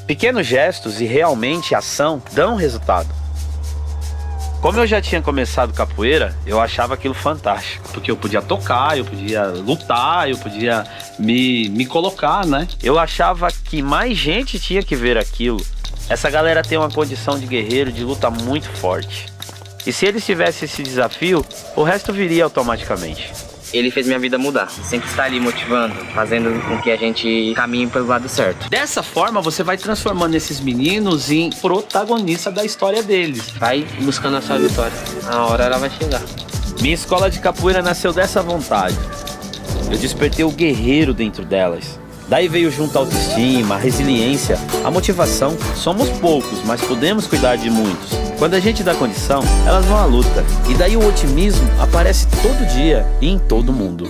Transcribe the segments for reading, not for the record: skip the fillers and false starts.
Pequenos gestos e realmente ação dão resultado. Como eu já tinha começado capoeira, eu achava aquilo fantástico. Porque eu podia tocar, eu podia lutar, eu podia me colocar, né? Eu achava que mais gente tinha que ver aquilo. Essa galera tem uma condição de guerreiro, de luta muito forte. E se eles tivessem esse desafio, o resto viria automaticamente. Ele fez minha vida mudar. Sempre está ali motivando, fazendo com que a gente caminhe pelo lado certo. Dessa forma, você vai transformando esses meninos em protagonistas da história deles. Vai buscando a sua vitória. A hora ela vai chegar. Minha escola de capoeira nasceu dessa vontade. Eu despertei o guerreiro dentro delas. Daí veio junto a autoestima, a resiliência, a motivação. Somos poucos, mas podemos cuidar de muitos. Quando a gente dá condição, elas vão à luta. E daí o otimismo aparece todo dia e em todo mundo.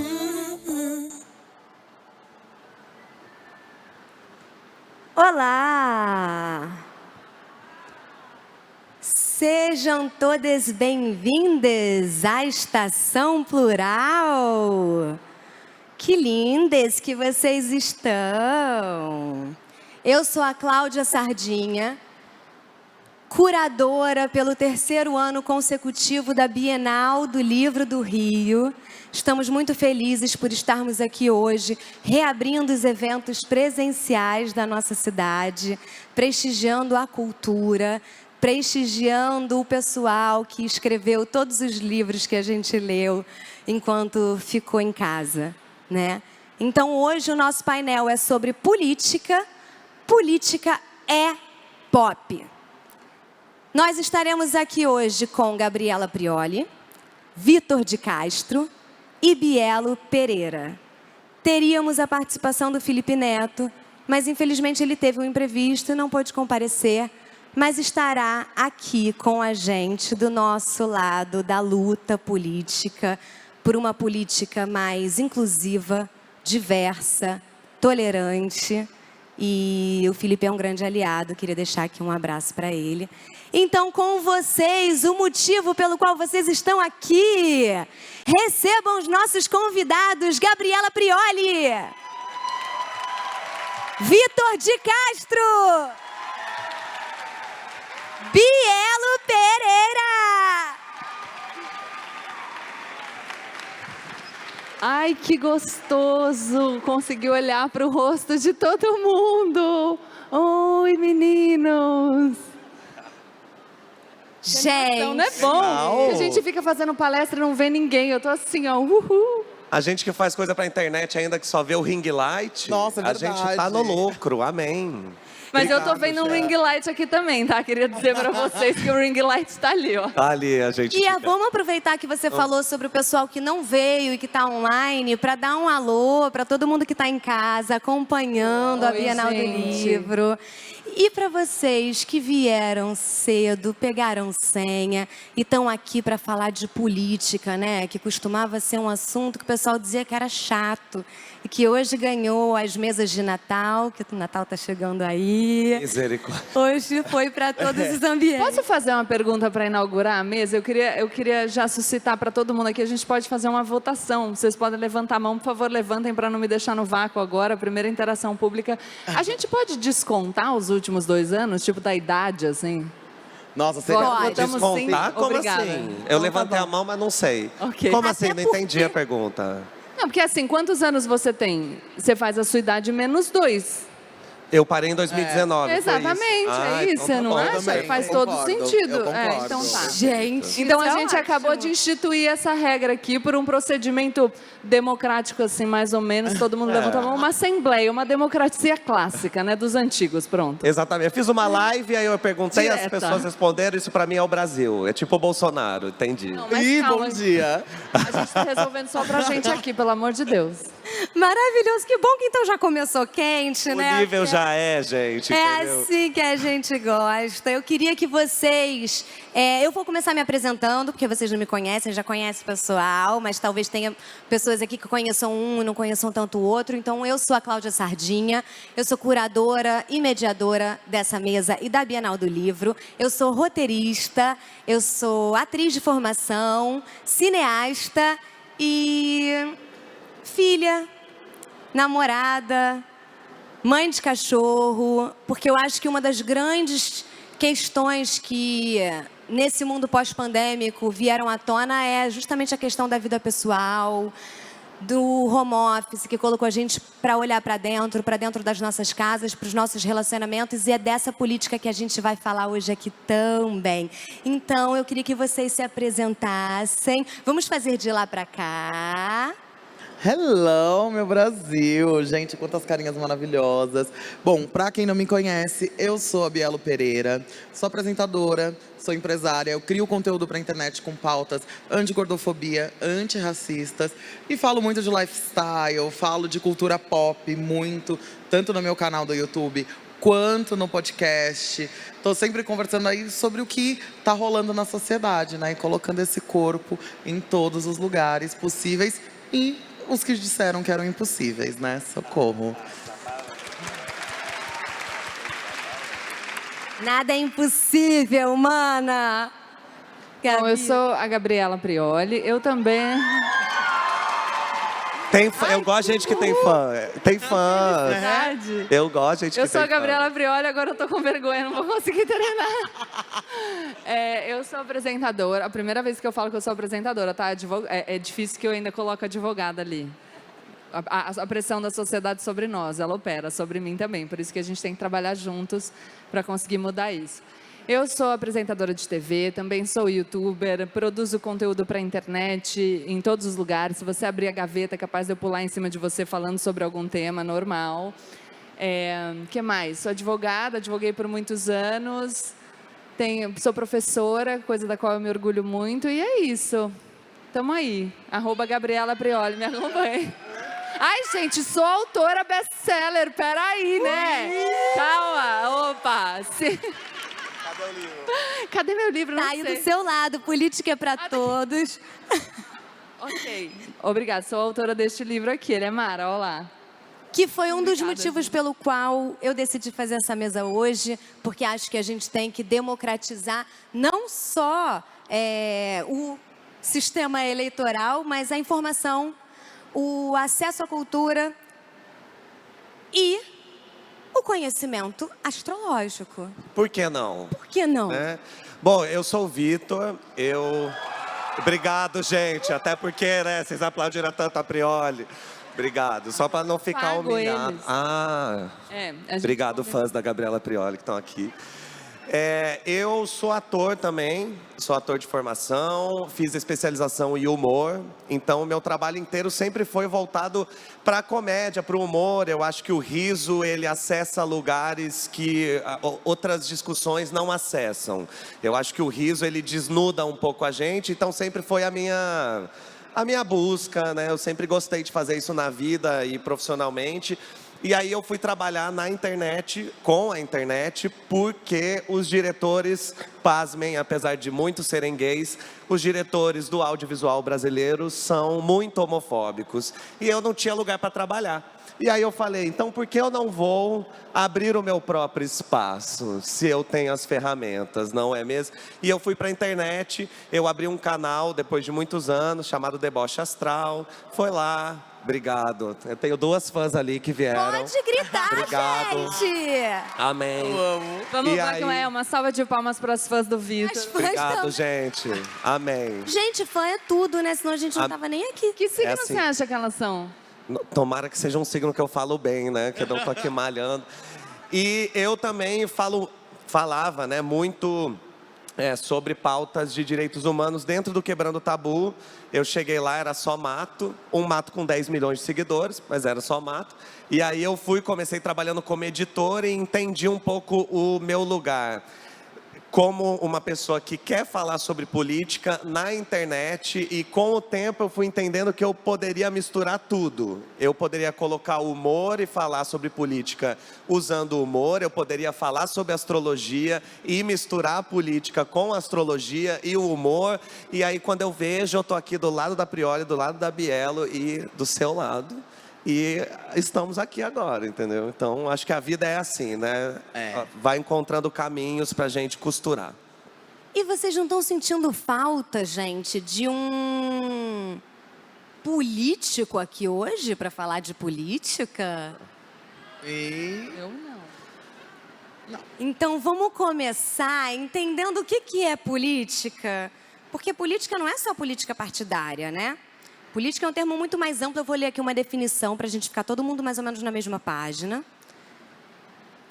Olá! Sejam todas bem-vindas à Estação Plural. Que lindas que vocês estão! Eu sou a Cláudia Sardinha, curadora pelo 3º ano consecutivo da Bienal do Livro do Rio. Estamos muito felizes por estarmos aqui hoje, reabrindo os eventos presenciais da nossa cidade, prestigiando a cultura, prestigiando o pessoal que escreveu todos os livros que a gente leu enquanto ficou em casa, né? Então, hoje o nosso painel é sobre política. Política é pop. Nós estaremos aqui hoje com Gabriela Prioli, Vitor de Castro e Bielo Pereira. Teríamos a participação do Felipe Neto, mas infelizmente ele teve um imprevisto e não pôde comparecer, mas estará aqui com a gente do nosso lado da luta política, por uma política mais inclusiva, diversa, tolerante. E o Felipe é um grande aliado, queria deixar aqui um abraço para ele. Então, com vocês, o motivo pelo qual vocês estão aqui. Recebam os nossos convidados, Gabriela Prioli, Vitor de Castro, Bielo Pereira. Ai, que gostoso! Consegui olhar para o rosto de todo mundo. Oi, meninos! Gente, não é bom? Que a gente fica fazendo palestra e não vê ninguém. Eu tô assim, ó, uhul. A gente que faz coisa pra internet ainda que só vê o ring light. Nossa, é a verdade. gente tá no lucro, amém. Mas eu Obrigado, tô vendo um Gé. ring light aqui também, tá? Queria dizer pra vocês que o ring light tá ali, ó. Ali a gente E fica. vamos aproveitar que você falou sobre o pessoal que não veio e que está online para dar um alô para todo mundo que está em casa acompanhando a Oi, Bienal do gente. Livro. E para vocês que vieram cedo, pegaram senha e estão aqui para falar de política, né? Que costumava ser um assunto que o pessoal dizia que era chato e que hoje ganhou as mesas de Natal, que o Natal está chegando aí. Misericórdia. Hoje foi para todos os ambientes. Posso fazer uma pergunta para inaugurar a mesa? Eu queria já suscitar para todo mundo aqui, a gente pode fazer uma votação. Vocês podem levantar a mão, por favor, levantem para não me deixar no vácuo agora. Primeira interação pública. A gente pode descontar os últimos 2 anos, tipo da idade, assim? Nossa, você Votamos sim. Descontar? Como Obrigada. assim? Então Eu tá levantei bom. a mão, mas não sei. Ok. Como Até assim? Não porque- entendi a pergunta. Não, porque assim, quantos anos você tem? Você faz a sua idade menos 2. Eu parei em 2019. foi Exatamente, Ah, é então isso, tá você não bom. acha? também, Faz eu todo concordo, sentido. eu concordo. Então tá. Gente, Então isso a é gente acabou ótimo. de instituir essa regra aqui por um procedimento democrático, assim, mais ou menos. Todo mundo levanta a mão. Uma assembleia, uma democracia clássica, né? Dos antigos, pronto. Exatamente. Eu fiz uma live, aí eu perguntei, as Direta. pessoas responderam, isso pra mim é o Brasil. É tipo o Bolsonaro, entendi. Não, mas Ih, calma, bom dia. A gente tá resolvendo só pra gente aqui, pelo amor de Deus. Maravilhoso, que bom que então já começou quente, O né? nível já é, gente, É entendeu? assim que a gente gosta. Eu queria que vocês... eu vou começar me apresentando, porque vocês não me conhecem, já conhecem o pessoal, mas talvez tenha pessoas aqui que conheçam um e não conheçam tanto o outro. Então, eu sou a Cláudia Sardinha, eu sou curadora e mediadora dessa mesa e da Bienal do Livro. Eu sou roteirista, eu sou atriz de formação, cineasta e filha, namorada, mãe de cachorro, porque eu acho que uma das grandes questões que nesse mundo pós-pandêmico vieram à tona é justamente a questão da vida pessoal, do home office, que colocou a gente para olhar para dentro das nossas casas, para os nossos relacionamentos, e é dessa política que a gente vai falar hoje aqui também. Então, eu queria que vocês se apresentassem. Vamos fazer de lá para cá. Hello, meu Brasil! Gente, quantas carinhas maravilhosas. Bom, pra quem não me conhece, eu sou a Bielo Pereira, sou apresentadora, sou empresária, eu crio conteúdo pra internet com pautas anti-gordofobia, antirracistas e falo muito de lifestyle, falo de cultura pop muito, tanto no meu canal do YouTube quanto no podcast. Tô sempre conversando aí sobre o que tá rolando na sociedade, né? E colocando esse corpo em todos os lugares possíveis e os que disseram que eram impossíveis, né? Socorro. Nada é impossível, mana! Bom, eu sou a Gabriela Prioli, eu também... Tem fã, eu gosto de gente que tem fã. Tem fã. Verdade. Eu gosto de gente que tem fã. Eu sou a Gabriela Prioli, agora eu tô com vergonha, não vou conseguir treinar. Eu sou apresentadora, a primeira vez que eu falo que eu sou apresentadora, tá? É difícil que eu ainda coloque advogada ali. A pressão da sociedade sobre nós, ela opera sobre mim também, por isso que a gente tem que trabalhar juntos para conseguir mudar isso. Eu sou apresentadora de TV, também sou youtuber, produzo conteúdo para a internet em todos os lugares. Se você abrir a gaveta, é capaz de eu pular em cima de você falando sobre algum tema normal. Que mais? Sou advogada, advoguei por muitos anos. Sou professora, coisa da qual eu me orgulho muito. E é isso. Tamo aí. @Gabriela Prioli, me acompanhe. Ai, gente, sou autora best-seller. Peraí, né? Calma. Opa. Sim. Cadê o livro? Cadê meu livro? Tá Não aí sei. do seu lado, política é para todos. Ok. Obrigada, sou autora deste livro aqui. Ele é mara, olha lá. Que foi um dos Obrigada, motivos pelo qual eu decidi fazer essa mesa hoje, porque acho que a gente tem que democratizar não só o sistema eleitoral, mas a informação, o acesso à cultura e o conhecimento astrológico. Por que não? Por que não? Né? Bom, eu sou o Vitor, Obrigado, gente, até porque, né, vocês aplaudiram tanto a Prioli. Obrigado, só para não ficar Pago humilhado. eles. Ah, A gente obrigado, fãs da Gabriela Prioli que estão aqui. Eu sou ator também, sou ator de formação, fiz especialização em humor, então o meu trabalho inteiro sempre foi voltado para a comédia, para o humor. Eu acho que o riso, ele acessa lugares que outras discussões não acessam. Eu acho que o riso, ele desnuda um pouco a gente, então sempre foi a minha busca, né? Eu sempre gostei de fazer isso na vida e profissionalmente. E aí eu fui trabalhar na internet, com a internet, porque os diretores, pasmem, apesar de muitos serem gays, os diretores do audiovisual brasileiro são muito homofóbicos. E eu não tinha lugar para trabalhar. E aí eu falei, então por que eu não vou abrir o meu próprio espaço, se eu tenho as ferramentas, não é mesmo? E eu fui para a internet, eu abri um canal, depois de muitos anos, chamado Deboche Astral, foi lá. Obrigado. Eu tenho 2 fãs ali que vieram. Pode gritar, Obrigado. gente! Amém. Vamos E lá, aí? uma salva de palmas para as fãs do As Vitor. fãs Obrigado, também. gente. Amém. Gente, fã é tudo, né? Senão a gente não tava nem aqui. Que signo assim. você acha que elas são? Tomara que seja um signo que eu falo bem, né? Que eu não tô aqui malhando. E eu também falava, né, muito sobre pautas de direitos humanos dentro do Quebrando o Tabu. Eu cheguei lá, era só mato, um mato com 10 milhões de seguidores, mas era só mato. E aí eu comecei trabalhando como editor e entendi um pouco o meu lugar. Como uma pessoa que quer falar sobre política na internet, e com o tempo eu fui entendendo que eu poderia misturar tudo. Eu poderia colocar o humor e falar sobre política usando o humor, eu poderia falar sobre astrologia e misturar a política com a astrologia e o humor. E aí quando eu vejo, eu tô aqui do lado da Prioli, do lado da Bielo e do seu lado. E estamos aqui agora, entendeu? Então, acho que a vida é assim, né? Vai encontrando caminhos pra gente costurar. E vocês não estão sentindo falta, gente, de um político aqui hoje para falar de política? Eu não. Então vamos começar entendendo o que é política. Porque política não é só política partidária, né? Política é um termo muito mais amplo. Eu vou ler aqui uma definição para a gente ficar todo mundo mais ou menos na mesma página.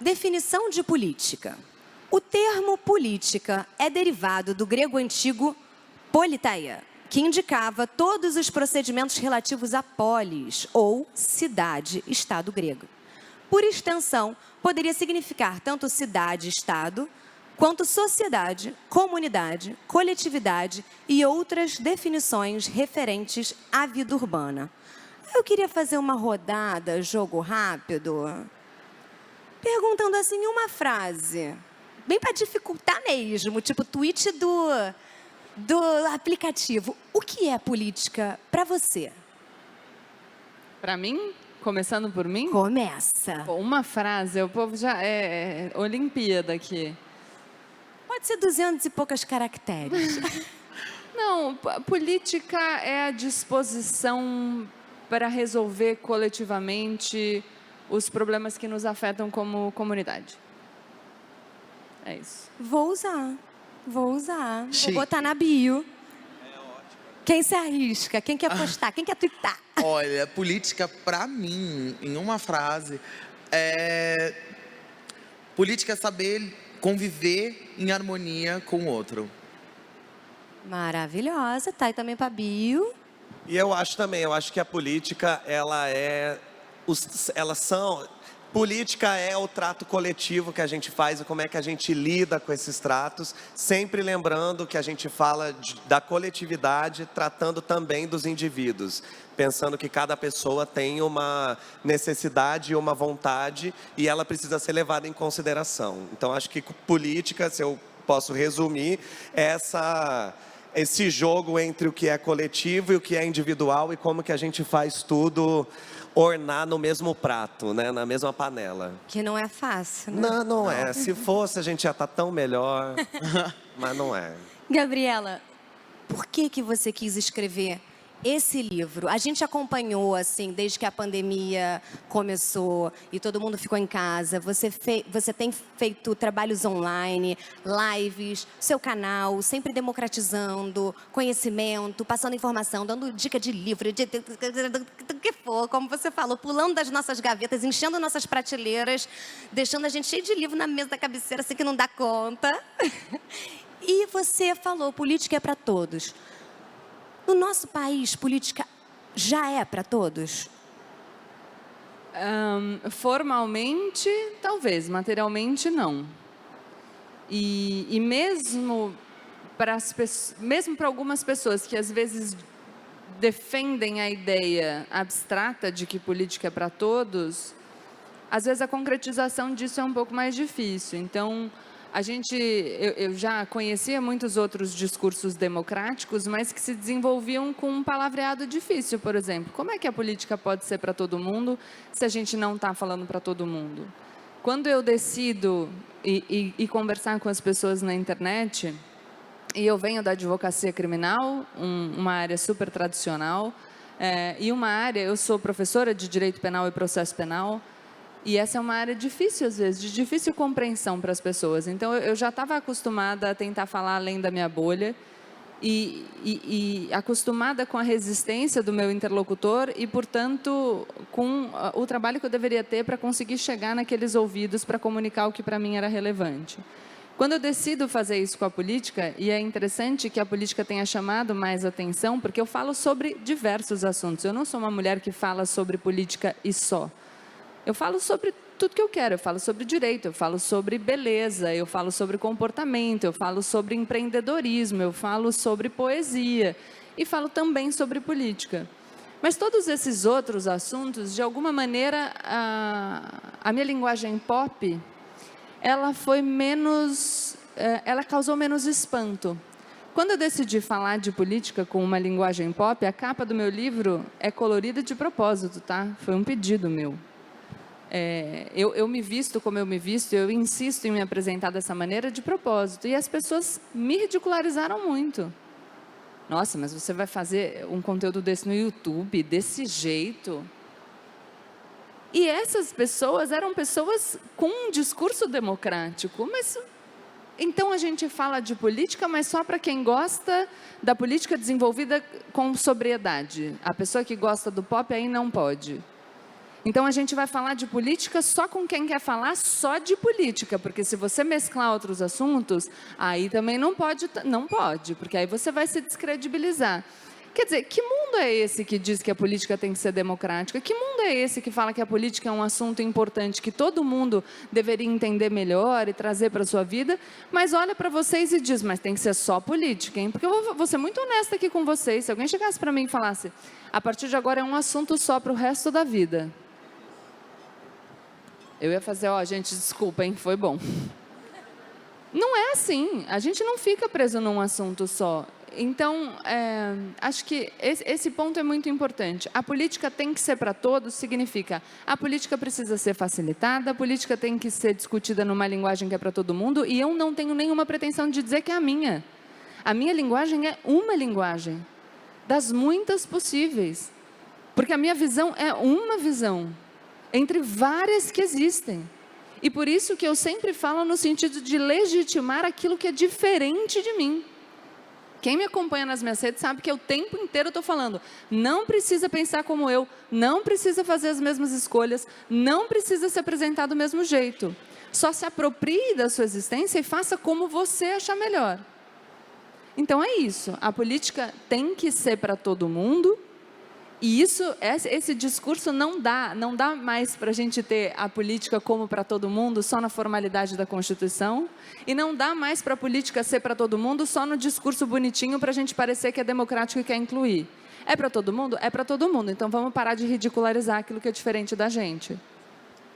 Definição de política. O termo política é derivado do grego antigo politeia, que indicava todos os procedimentos relativos a polis, ou cidade, estado grego. Por extensão, poderia significar tanto cidade, estado, quanto sociedade, comunidade, coletividade e outras definições referentes à vida urbana. Eu queria fazer uma rodada, jogo rápido, perguntando assim em uma frase, bem para dificultar mesmo, tipo tweet do aplicativo. O que é política para você? Para mim? Começando por mim? Começa. Pô, uma frase, o povo já é Olimpíada aqui. Pode ser 200 e poucos caracteres. Não, política é a disposição para resolver coletivamente os problemas que nos afetam como comunidade. É isso. Vou usar. Vou Chique. botar na bio. Quem se arrisca? Quem quer postar? Quem quer twittar? Olha, política, pra mim, em uma frase, política é saber conviver em harmonia com o outro. Maravilhosa. Tá aí também pra bio. E eu acho que a política, política é o trato coletivo que a gente faz e como é que a gente lida com esses tratos, sempre lembrando que a gente fala da coletividade, tratando também dos indivíduos, pensando que cada pessoa tem uma necessidade e uma vontade e ela precisa ser levada em consideração. Então, acho que política, se eu posso resumir, é esse jogo entre o que é coletivo e o que é individual e como que a gente faz tudo ornar no mesmo prato, né? Na mesma panela. Que não é fácil, né? Não é. Se fosse, a gente já tá tão melhor, mas não é. Gabriela, por que você quis escrever esse livro? A gente acompanhou, assim, desde que a pandemia começou e todo mundo ficou em casa. Você tem feito trabalhos online, lives, seu canal, sempre democratizando conhecimento, passando informação, dando dica de livro, do que for, como você falou, pulando das nossas gavetas, enchendo nossas prateleiras, deixando a gente cheio de livro na mesa da cabeceira, assim que não dá conta. E você falou, política é para todos. No nosso país, política já é para todos? Formalmente, talvez. Materialmente, não. E mesmo para algumas pessoas que, às vezes, defendem a ideia abstrata de que política é para todos, às vezes a concretização disso é um pouco mais difícil. Então, eu já conhecia muitos outros discursos democráticos, mas que se desenvolviam com um palavreado difícil, por exemplo. Como é que a política pode ser para todo mundo se a gente não está falando para todo mundo? Quando eu decido ir conversar com as pessoas na internet, e eu venho da advocacia criminal, uma área super tradicional, e uma área, eu sou professora de Direito Penal e Processo Penal, e essa é uma área difícil, às vezes, de difícil compreensão para as pessoas. Então, eu já estava acostumada a tentar falar além da minha bolha e acostumada com a resistência do meu interlocutor e, portanto, com o trabalho que eu deveria ter para conseguir chegar naqueles ouvidos para comunicar o que para mim era relevante. Quando eu decido fazer isso com a política, e é interessante que a política tenha chamado mais atenção, porque eu falo sobre diversos assuntos. Eu não sou uma mulher que fala sobre política e só. Eu falo sobre tudo que eu quero, eu falo sobre direito, eu falo sobre beleza, eu falo sobre comportamento, eu falo sobre empreendedorismo, eu falo sobre poesia e falo também sobre política. Mas todos esses outros assuntos, de alguma maneira, a minha linguagem pop, ela causou menos espanto. Quando eu decidi falar de política com uma linguagem pop, a capa do meu livro é colorida de propósito, tá? Foi um pedido meu. Eu me visto como eu me visto, eu insisto em me apresentar dessa maneira de propósito. E as pessoas me ridicularizaram muito. Nossa, mas você vai fazer um conteúdo desse no YouTube, desse jeito? E essas pessoas eram pessoas com um discurso democrático, mas então a gente fala de política, mas só para quem gosta da política desenvolvida com sobriedade. A pessoa que gosta do pop aí não pode. Então a gente vai falar de política só com quem quer falar só de política, porque se você mesclar outros assuntos, aí também não pode, porque aí você vai se descredibilizar. Quer dizer, que mundo é esse que diz que a política tem que ser democrática? Que mundo é esse que fala que a política é um assunto importante, que todo mundo deveria entender melhor e trazer para a sua vida, mas olha para vocês e diz, mas tem que ser só política, hein? Porque eu vou ser muito honesta aqui com vocês. Se alguém chegasse para mim e falasse, a partir de agora é um assunto só para o resto da vida, eu ia fazer, gente, desculpa, hein? Foi bom. Não é assim. A gente não fica preso num assunto só. Então, acho que esse ponto é muito importante. A política tem que ser para todos, significa a política precisa ser facilitada, a política tem que ser discutida numa linguagem que é para todo mundo, e eu não tenho nenhuma pretensão de dizer que é a minha. A minha linguagem é uma linguagem, das muitas possíveis. Porque a minha visão é uma visão, entre várias que existem. E por isso que eu sempre falo no sentido de legitimar aquilo que é diferente de mim. Quem me acompanha nas minhas redes sabe que o tempo inteiro eu estou falando, não precisa pensar como eu, não precisa fazer as mesmas escolhas, não precisa se apresentar do mesmo jeito. Só se aproprie da sua existência e faça como você achar melhor. Então é isso, a política tem que ser para todo mundo, e esse discurso não dá mais para a gente ter a política como para todo mundo, só na formalidade da Constituição, e não dá mais para a política ser para todo mundo só no discurso bonitinho para a gente parecer que é democrático e quer incluir. É para todo mundo? É para todo mundo, então vamos parar de ridicularizar aquilo que é diferente da gente.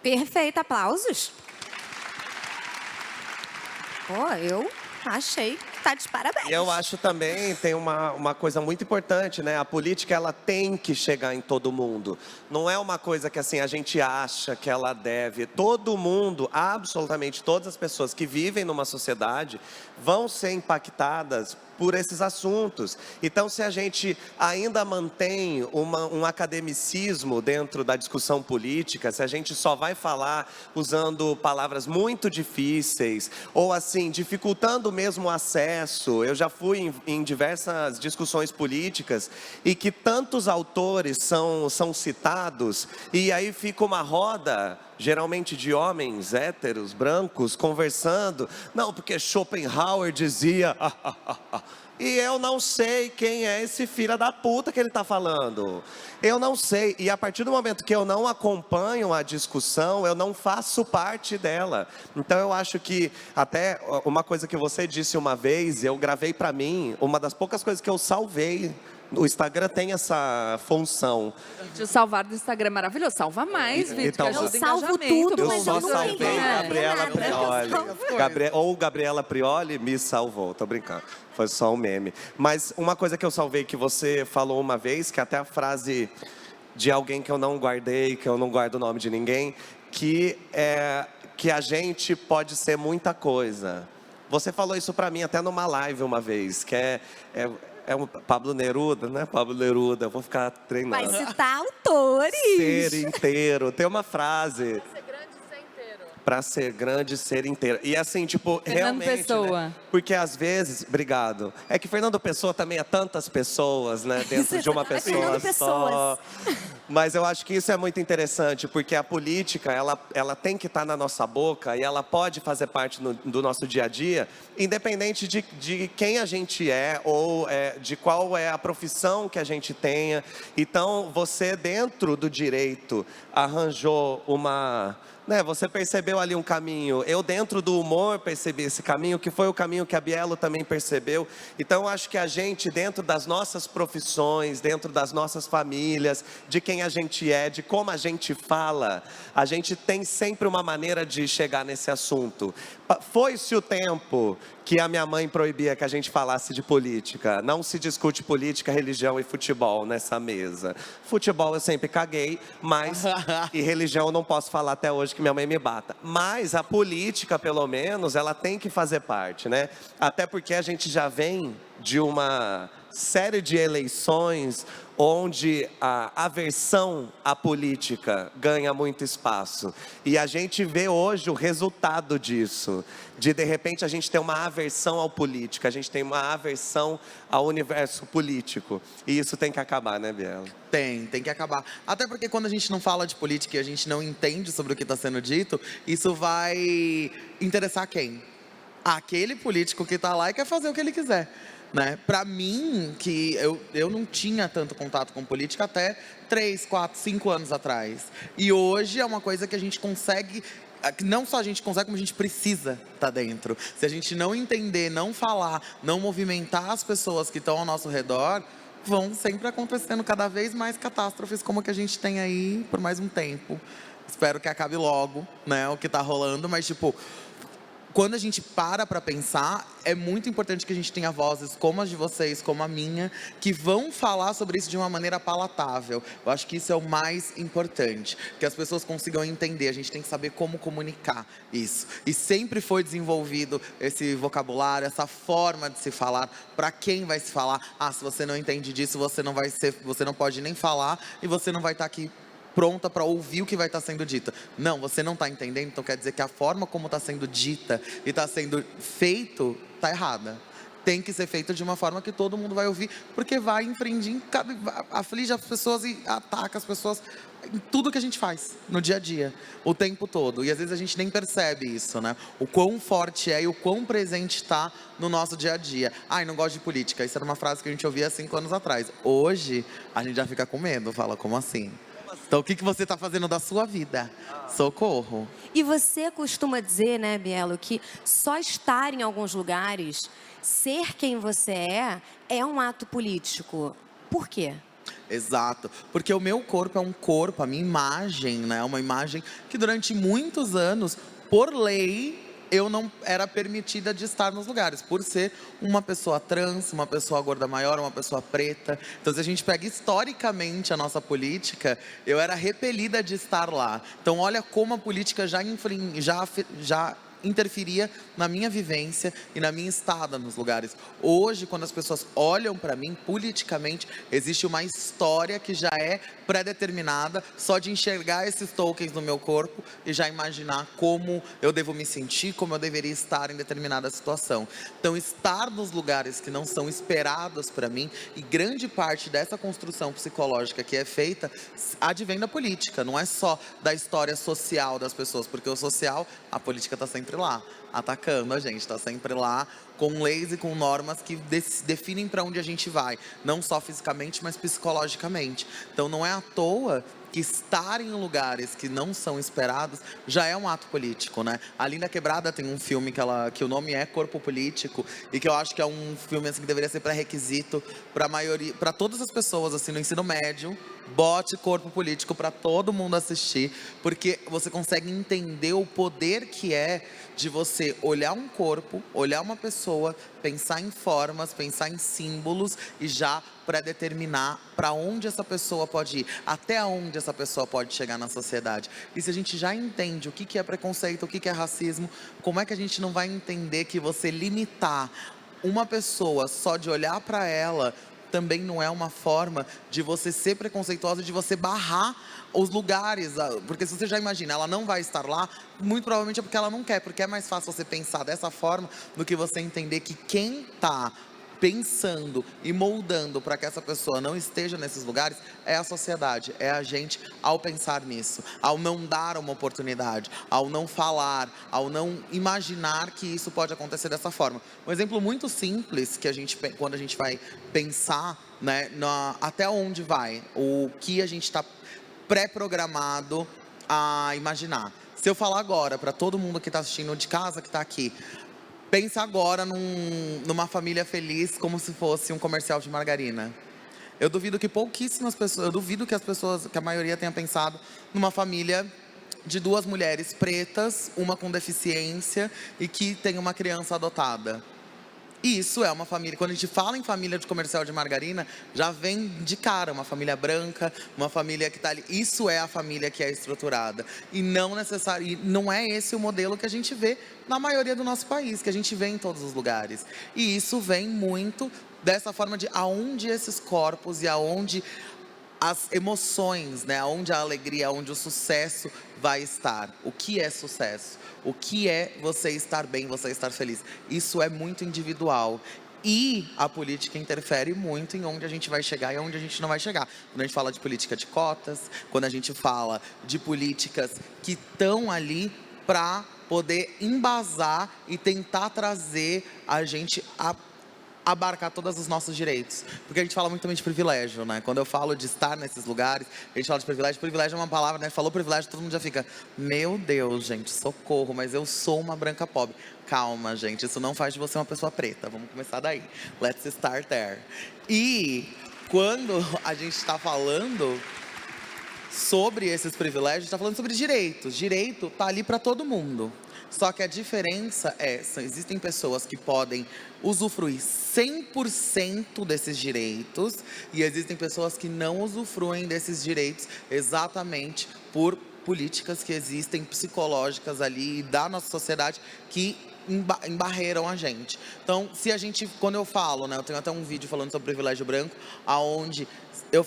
Perfeito, aplausos. Pô, eu achei que tá de parabéns. E eu acho também, tem uma coisa muito importante, né? A política, ela tem que chegar em todo mundo. Não é uma coisa que, assim, a gente acha que ela deve. Todo mundo, absolutamente todas as pessoas que vivem numa sociedade vão ser impactadas por esses assuntos. Então, se a gente ainda mantém um academicismo dentro da discussão política, se a gente só vai falar usando palavras muito difíceis, ou assim, dificultando mesmo o acesso, eu já fui em diversas discussões políticas, e que tantos autores são citados, e aí fica uma roda, geralmente de homens héteros, brancos, conversando. Não, porque Schopenhauer dizia... E eu não sei quem é esse filho da puta que ele está falando. Eu não sei. E a partir do momento que eu não acompanho a discussão, eu não faço parte dela. Então eu acho que até uma coisa que você disse uma vez, eu gravei para mim, uma das poucas coisas que eu salvei. O Instagram tem essa função. De salvar do Instagram é maravilhoso. Salva mais, Vitor, Então, que ajuda eu salvo engajamento. tudo, Eu mas só eu não salvei tenho Gabriela nada. Prioli. Ou Gabriela Prioli me salvou, tô brincando. Foi só um meme. Mas uma coisa que eu salvei que você falou uma vez, que até a frase de alguém que eu não guardei, que eu não guardo o nome de ninguém, que a gente pode ser muita coisa. Você falou isso pra mim até numa live uma vez, que é um Pablo Neruda, né? Pablo Neruda, eu vou ficar treinando. Vai citar autores. Ser inteiro. Tem uma frase. Pra ser grande, ser inteiro. E assim, tipo, Fernando realmente, Pessoa. né? Porque às vezes, obrigado. É que Fernando Pessoa também é tantas pessoas, né? Dentro de uma pessoa só. Mas eu acho que isso é muito interessante, porque a política, ela tem que estar na nossa boca e ela pode fazer parte do nosso dia a dia, independente de quem a gente é ou de qual é a profissão que a gente tenha. Então, você dentro do direito arranjou você percebeu ali um caminho. Eu, dentro do humor, percebi esse caminho, que foi o caminho que a Bielo também percebeu. Então, eu acho que a gente, dentro das nossas profissões, dentro das nossas famílias, de quem a gente é, de como a gente fala, a gente tem sempre uma maneira de chegar nesse assunto. Foi-se o tempo que a minha mãe proibia que a gente falasse de política. Não se discute política, religião e futebol nessa mesa. Futebol eu sempre caguei, mas e religião eu não posso falar até hoje que minha mãe me bata. Mas a política, pelo menos, ela tem que fazer parte, né? Até porque a gente já vem de uma série de eleições onde a aversão à política ganha muito espaço. E a gente vê hoje o resultado disso. De repente, a gente tem uma aversão ao político, a gente tem uma aversão ao universo político. E isso tem que acabar, né, Biela? Tem que acabar. Até porque quando a gente não fala de política e a gente não entende sobre o que está sendo dito, isso vai interessar quem? Aquele político que está lá e quer fazer o que ele quiser. Né? Para mim, que eu não tinha tanto contato com política até 3, 4, 5 anos atrás. E hoje é uma coisa que a gente consegue, não só a gente consegue, como a gente precisa estar dentro. Se a gente não entender, não falar, não movimentar as pessoas que estão ao nosso redor, vão sempre acontecendo cada vez mais catástrofes como a que a gente tem aí por mais um tempo. Espero que acabe logo, né, o que está rolando, mas tipo... Quando a gente para pensar, é muito importante que a gente tenha vozes como as de vocês, como a minha, que vão falar sobre isso de uma maneira palatável. Eu acho que isso é o mais importante, que as pessoas consigam entender. A gente tem que saber como comunicar isso. E sempre foi desenvolvido esse vocabulário, essa forma de se falar, para quem vai se falar. Se você não entende disso, você não pode nem falar e você não vai estar aqui pronta para ouvir o que vai estar sendo dito. Não, você não está entendendo, então quer dizer que a forma como está sendo dita e está sendo feito está errada. Tem que ser feito de uma forma que todo mundo vai ouvir, porque vai infringir, aflige as pessoas e ataca as pessoas em tudo que a gente faz no dia a dia, o tempo todo. E às vezes a gente nem percebe isso, né? O quão forte é e o quão presente está no nosso dia a dia. Não gosto de política. Isso era uma frase que a gente ouvia 5 anos atrás. Hoje, a gente já fica com medo. Fala, como assim? Então, o que você está fazendo da sua vida? Socorro. E você costuma dizer, né, Bielo, que só estar em alguns lugares, ser quem você é um ato político. Por quê? Exato, porque o meu corpo é um corpo, a minha imagem, né, é uma imagem que durante muitos anos, por lei, eu não era permitida de estar nos lugares, por ser uma pessoa trans, uma pessoa gorda maior, uma pessoa preta. Então, se a gente pega historicamente a nossa política, eu era repelida de estar lá. Então, olha como a política já interferia na minha vivência e na minha estada nos lugares. Hoje, quando as pessoas olham para mim, politicamente, existe uma história que já é pré-determinada, só de enxergar esses tokens no meu corpo e já imaginar como eu devo me sentir, como eu deveria estar em determinada situação. Então, estar nos lugares que não são esperados para mim, e grande parte dessa construção psicológica que é feita, advém da política, não é só da história social das pessoas, porque o social, a política está sempre lá, atacando a gente, está sempre lá com leis e com normas que definem para onde a gente vai, não só fisicamente, mas psicologicamente. Então não é à toa que estar em lugares que não são esperados já é um ato político, né? A Linda Quebrada tem um filme que o nome é Corpo Político, e que eu acho que é um filme assim, que deveria ser pré-requisito para maioria, para todas as pessoas assim, no ensino médio. Bote Corpo Político para todo mundo assistir, porque você consegue entender o poder que é de você olhar um corpo, olhar uma pessoa, pensar em formas, pensar em símbolos e já pré-determinar para onde essa pessoa pode ir, até onde essa pessoa pode chegar na sociedade. E se a gente já entende o que é preconceito, o que é racismo, como é que a gente não vai entender que você limitar uma pessoa só de olhar para ela também não é uma forma de você ser preconceituosa, de você barrar os lugares, porque se você já imagina, ela não vai estar lá, muito provavelmente é porque ela não quer, porque é mais fácil você pensar dessa forma do que você entender que quem está pensando e moldando para que essa pessoa não esteja nesses lugares é a sociedade, é a gente ao pensar nisso, ao não dar uma oportunidade, ao não falar, ao não imaginar que isso pode acontecer dessa forma. Um exemplo muito simples que quando a gente vai pensar, né, até onde vai, o que a gente está pré-programado a imaginar. Se eu falar agora para todo mundo que está assistindo de casa, que está aqui, pensa agora numa família feliz como se fosse um comercial de margarina. Eu duvido que pouquíssimas pessoas, que a maioria tenha pensado numa família de 2 mulheres pretas, uma com deficiência e que tem uma criança adotada. E isso é uma família, quando a gente fala em família de comercial de margarina, já vem de cara uma família branca, uma família que está ali. Isso é a família que é estruturada. E não é esse o modelo que a gente vê na maioria do nosso país, que a gente vê em todos os lugares. E isso vem muito dessa forma de aonde esses corpos e aonde as emoções, né? Onde a alegria, onde o sucesso vai estar. O que é sucesso? O que é você estar bem, você estar feliz? Isso é muito individual. E a política interfere muito em onde a gente vai chegar e onde a gente não vai chegar. Quando a gente fala de política de cotas, quando a gente fala de políticas que estão ali para poder embasar e tentar trazer a gente a abarcar todos os nossos direitos. Porque a gente fala muito também de privilégio, né? Quando eu falo de estar nesses lugares, a gente fala de privilégio. Privilégio é uma palavra, né? Falou privilégio, todo mundo já fica, meu Deus, gente, socorro, mas eu sou uma branca pobre. Calma, gente, isso não faz de você uma pessoa preta. Vamos começar daí. Let's start there. E quando a gente está falando sobre esses privilégios, a gente está falando sobre direitos. Direito está ali para todo mundo. Só que a diferença existem pessoas que podem usufruir 100% desses direitos e existem pessoas que não usufruem desses direitos exatamente por políticas que existem psicológicas ali da nossa sociedade que embarreiram a gente. Então, quando eu falo, né, eu tenho até um vídeo falando sobre privilégio branco, aonde eu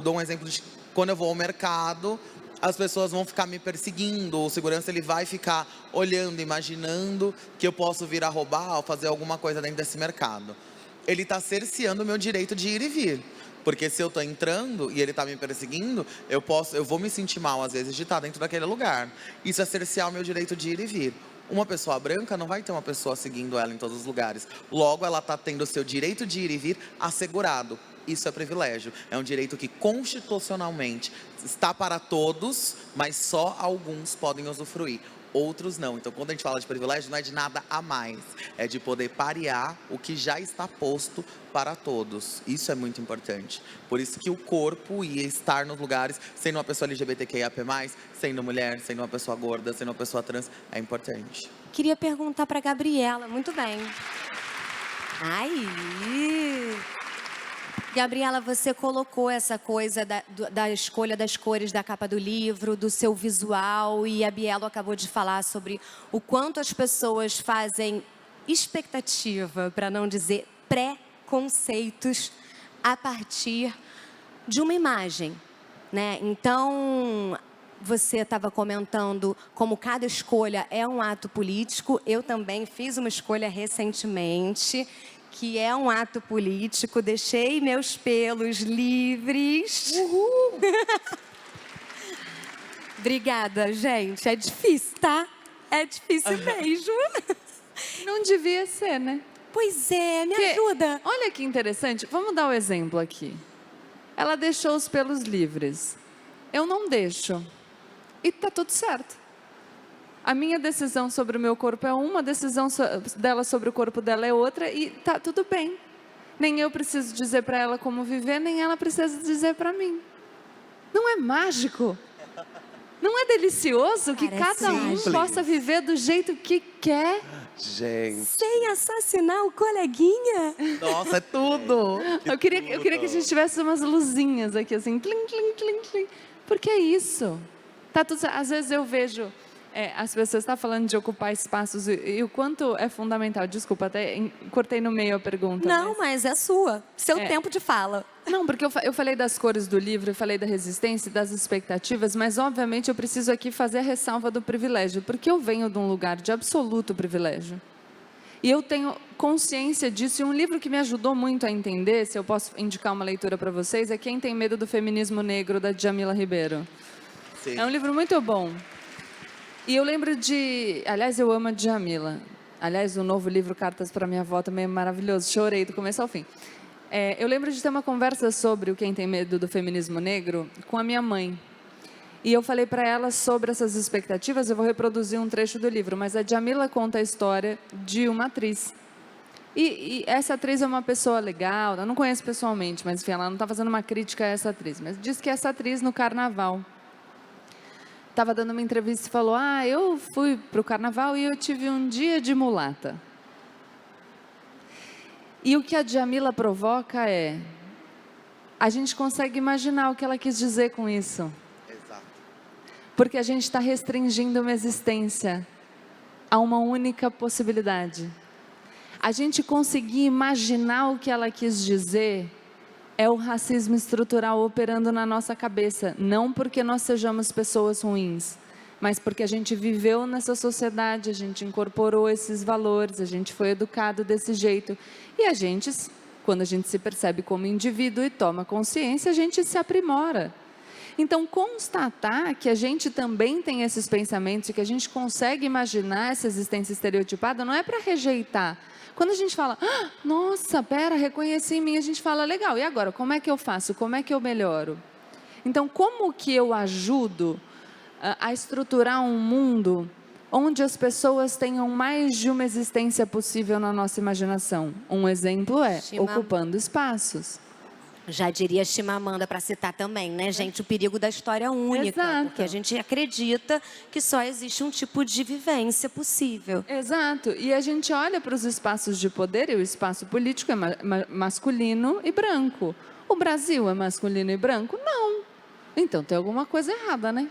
dou um exemplo de quando eu vou ao mercado, as pessoas vão ficar me perseguindo, o segurança ele vai ficar olhando, imaginando que eu posso vir a roubar ou fazer alguma coisa dentro desse mercado. Ele está cerceando o meu direito de ir e vir. Porque se eu estou entrando e ele está me perseguindo, eu vou me sentir mal, às vezes, de estar dentro daquele lugar. Isso é cercear o meu direito de ir e vir. Uma pessoa branca não vai ter uma pessoa seguindo ela em todos os lugares. Logo, ela está tendo o seu direito de ir e vir assegurado. Isso é privilégio. É um direito que constitucionalmente está para todos, mas só alguns podem usufruir. Outros não. Então, quando a gente fala de privilégio, não é de nada a mais. É de poder parear o que já está posto para todos. Isso é muito importante. Por isso que o corpo e estar nos lugares, sendo uma pessoa LGBTQIAP+, sendo mulher, sendo uma pessoa gorda, sendo uma pessoa trans, é importante. Queria perguntar para Gabriela. Muito bem. Gabriela, você colocou essa coisa da escolha das cores da capa do livro, do seu visual, e a Bielo acabou de falar sobre o quanto as pessoas fazem expectativa, para não dizer pré-conceitos, a partir de uma imagem, né? Então, você estava comentando como cada escolha é um ato político. Eu também fiz uma escolha recentemente, que é um ato político. Deixei meus pelos livres. Uhul! Obrigada, gente. É difícil, tá? É difícil mesmo. Não devia ser, né? Pois é, me ajuda. Olha que interessante. Vamos dar o exemplo aqui. Ela deixou os pelos livres. Eu não deixo. E tá tudo certo. A minha decisão sobre o meu corpo é uma, a decisão dela sobre o corpo dela é outra, e tá tudo bem. Nem eu preciso dizer para ela como viver, nem ela precisa dizer para mim. Não é mágico? Não é delicioso que cada um possa viver do jeito que quer? Gente. Sem assassinar o coleguinha? Nossa, é tudo! Eu queria que a gente tivesse umas luzinhas aqui, assim, tlim, tlim, tlim, tlim. Porque é isso. Tá tudo, às vezes eu vejo... as pessoas estão falando de ocupar espaços e o quanto é fundamental. Desculpa, até cortei no meio a pergunta. Não, mas é sua. Seu tempo de fala. Não, porque eu falei das cores do livro, eu falei da resistência, das expectativas, mas obviamente eu preciso aqui fazer a ressalva do privilégio, porque eu venho de um lugar de absoluto privilégio. E eu tenho consciência disso, e um livro que me ajudou muito a entender, se eu posso indicar uma leitura para vocês, é Quem Tem Medo do Feminismo Negro, da Djamila Ribeiro. Sim. É um livro muito bom. E eu lembro de... Aliás, eu amo a Djamila. Aliás, o novo livro Cartas para Minha Avó também é maravilhoso. Chorei do começo ao fim. Eu lembro de ter uma conversa sobre o Quem Tem Medo do Feminismo Negro com a minha mãe. E eu falei para ela sobre essas expectativas. Eu vou reproduzir um trecho do livro. Mas a Djamila conta a história de uma atriz. E essa atriz é uma pessoa legal. Eu não conheço pessoalmente, mas enfim, ela não está fazendo uma crítica a essa atriz. Mas diz que essa atriz, no carnaval... estava dando uma entrevista e falou: eu fui para o carnaval e eu tive um dia de mulata. E o que a Djamila provoca é, a gente consegue imaginar o que ela quis dizer com isso. Exato. Porque a gente está restringindo uma existência a uma única possibilidade. A gente conseguir imaginar o que ela quis dizer é o racismo estrutural operando na nossa cabeça. Não porque nós sejamos pessoas ruins, mas porque a gente viveu nessa sociedade, a gente incorporou esses valores, a gente foi educado desse jeito. E a gente, quando a gente se percebe como indivíduo e toma consciência, a gente se aprimora. Então, constatar que a gente também tem esses pensamentos e que a gente consegue imaginar essa existência estereotipada não é para rejeitar. Quando a gente fala, ah, nossa, pera, reconheci em mim, a gente fala, legal, e agora, como é que eu faço? Como é que eu melhoro? Então, como que eu ajudo a estruturar um mundo onde as pessoas tenham mais de uma existência possível na nossa imaginação? Um exemplo é ocupando espaços. Já diria Chimamanda, para citar também, né, gente? O perigo da história única. Exato. Porque a gente acredita que só existe um tipo de vivência possível. Exato. E a gente olha para os espaços de poder, e o espaço político é masculino e branco. O Brasil é masculino e branco? Não. Então tem alguma coisa errada, né?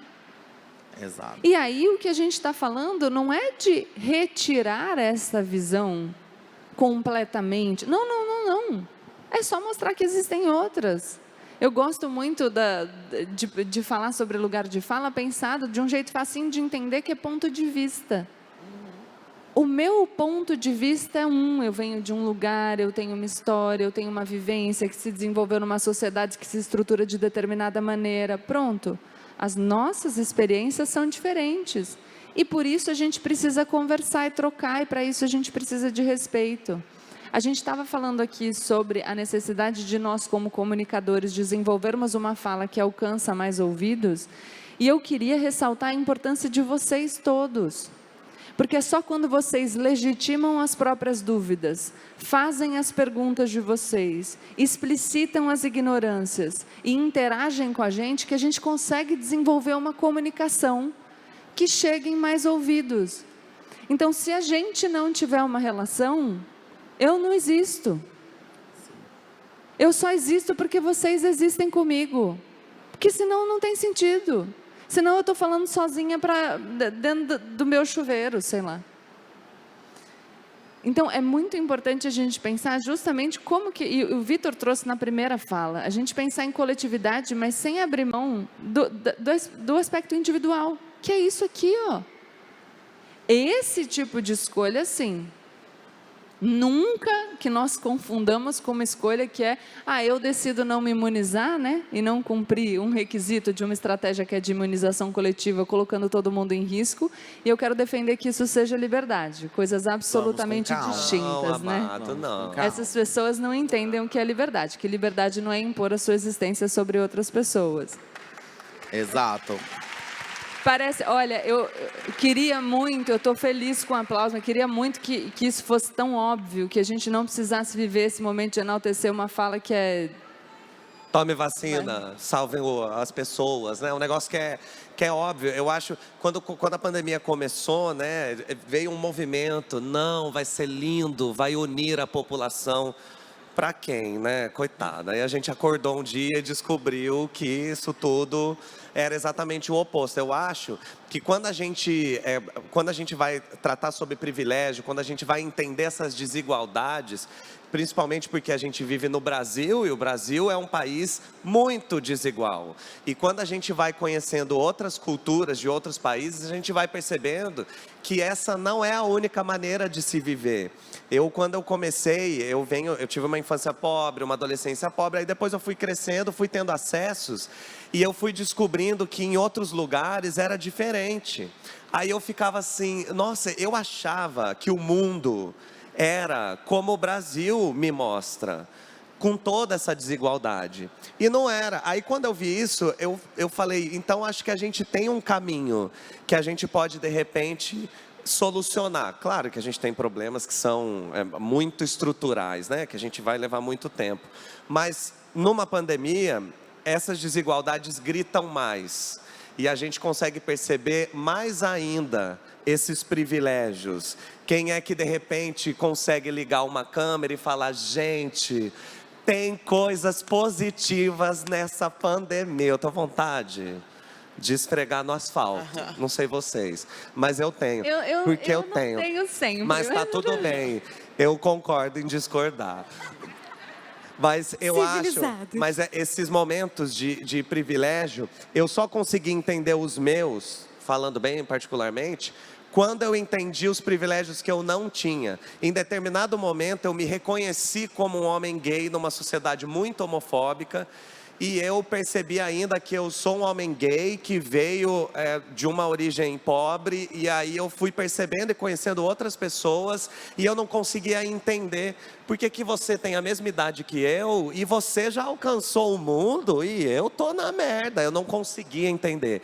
Exato. E aí o que a gente está falando não é de retirar essa visão completamente. Não, não, não, não. É só mostrar que existem outras. Eu gosto muito de falar sobre lugar de fala pensado de um jeito facinho de entender, que é ponto de vista. O meu ponto de vista é eu venho de um lugar, eu tenho uma história, eu tenho uma vivência que se desenvolveu numa sociedade que se estrutura de determinada maneira. Pronto. As nossas experiências são diferentes. E por isso a gente precisa conversar e trocar, e para isso a gente precisa de respeito. A gente estava falando aqui sobre a necessidade de nós, como comunicadores, desenvolvermos uma fala que alcança mais ouvidos. E eu queria ressaltar a importância de vocês todos. Porque é só quando vocês legitimam as próprias dúvidas, fazem as perguntas de vocês, explicitam as ignorâncias e interagem com a gente, que a gente consegue desenvolver uma comunicação que chegue em mais ouvidos. Então, se a gente não tiver uma relação, eu não existo. Eu só existo porque vocês existem comigo. Porque senão não tem sentido. Senão eu estou falando sozinha dentro do meu chuveiro, sei lá. Então, é muito importante a gente pensar justamente como que... E o Vitor trouxe na primeira fala. A gente pensar em coletividade, mas sem abrir mão do aspecto individual. Que é isso aqui, ó. Esse tipo de escolha, sim. Nunca que nós confundamos com uma escolha que é, eu decido não me imunizar, né? E não cumprir um requisito de uma estratégia que é de imunização coletiva, colocando todo mundo em risco, e eu quero defender que isso seja liberdade. Coisas absolutamente distintas, né? Amado, não. Essas pessoas não entendem o que é liberdade, que liberdade não é impor a sua existência sobre outras pessoas. Exato. Parece, olha, eu queria muito, eu estou feliz com o aplauso, mas queria muito que isso fosse tão óbvio, que a gente não precisasse viver esse momento de enaltecer uma fala que é... Tome vacina, salvem as pessoas, né? Um negócio que é óbvio. Eu acho, quando a pandemia começou, né, veio um movimento, não, vai ser lindo, vai unir a população. Para quem, né? Coitada. Aí a gente acordou um dia e descobriu que isso tudo era exatamente o oposto. Eu acho que quando a gente vai tratar sobre privilégio, quando a gente vai entender essas desigualdades, principalmente porque a gente vive no Brasil, e o Brasil é um país muito desigual. E quando a gente vai conhecendo outras culturas de outros países, a gente vai percebendo que essa não é a única maneira de se viver. Quando eu comecei, eu tive uma infância pobre, uma adolescência pobre, aí depois eu fui crescendo, fui tendo acessos, e eu fui descobrindo que em outros lugares era diferente. Aí eu ficava assim, nossa, eu achava que o mundo era como o Brasil me mostra, com toda essa desigualdade. E não era. Aí quando eu vi isso, eu falei, então acho que a gente tem um caminho que a gente pode, de repente, solucionar. Claro que a gente tem problemas que são muito estruturais, né? Que a gente vai levar muito tempo. Mas numa pandemia, essas desigualdades gritam mais. e a gente consegue perceber mais ainda esses privilégios. Quem é que de repente consegue ligar uma câmera e falar: gente, tem coisas positivas nessa pandemia. Eu tô à vontade de esfregar no asfalto. Não sei vocês, mas eu tenho. Porque eu não tenho. tenho sempre. Mas tá tudo bem. Eu concordo em discordar. Mas eu acho, mas esses momentos de privilégio, eu só consegui entender os meus, falando bem particularmente, quando eu entendi os privilégios que eu não tinha. Em determinado momento eu me reconheci como um homem gay numa sociedade muito homofóbica, e eu percebi ainda que eu sou um homem gay que veio de uma origem pobre, e aí eu fui percebendo e conhecendo outras pessoas, e eu não conseguia entender por que você tem a mesma idade que eu, e você já alcançou o mundo, e eu tô na merda. Eu não conseguia entender.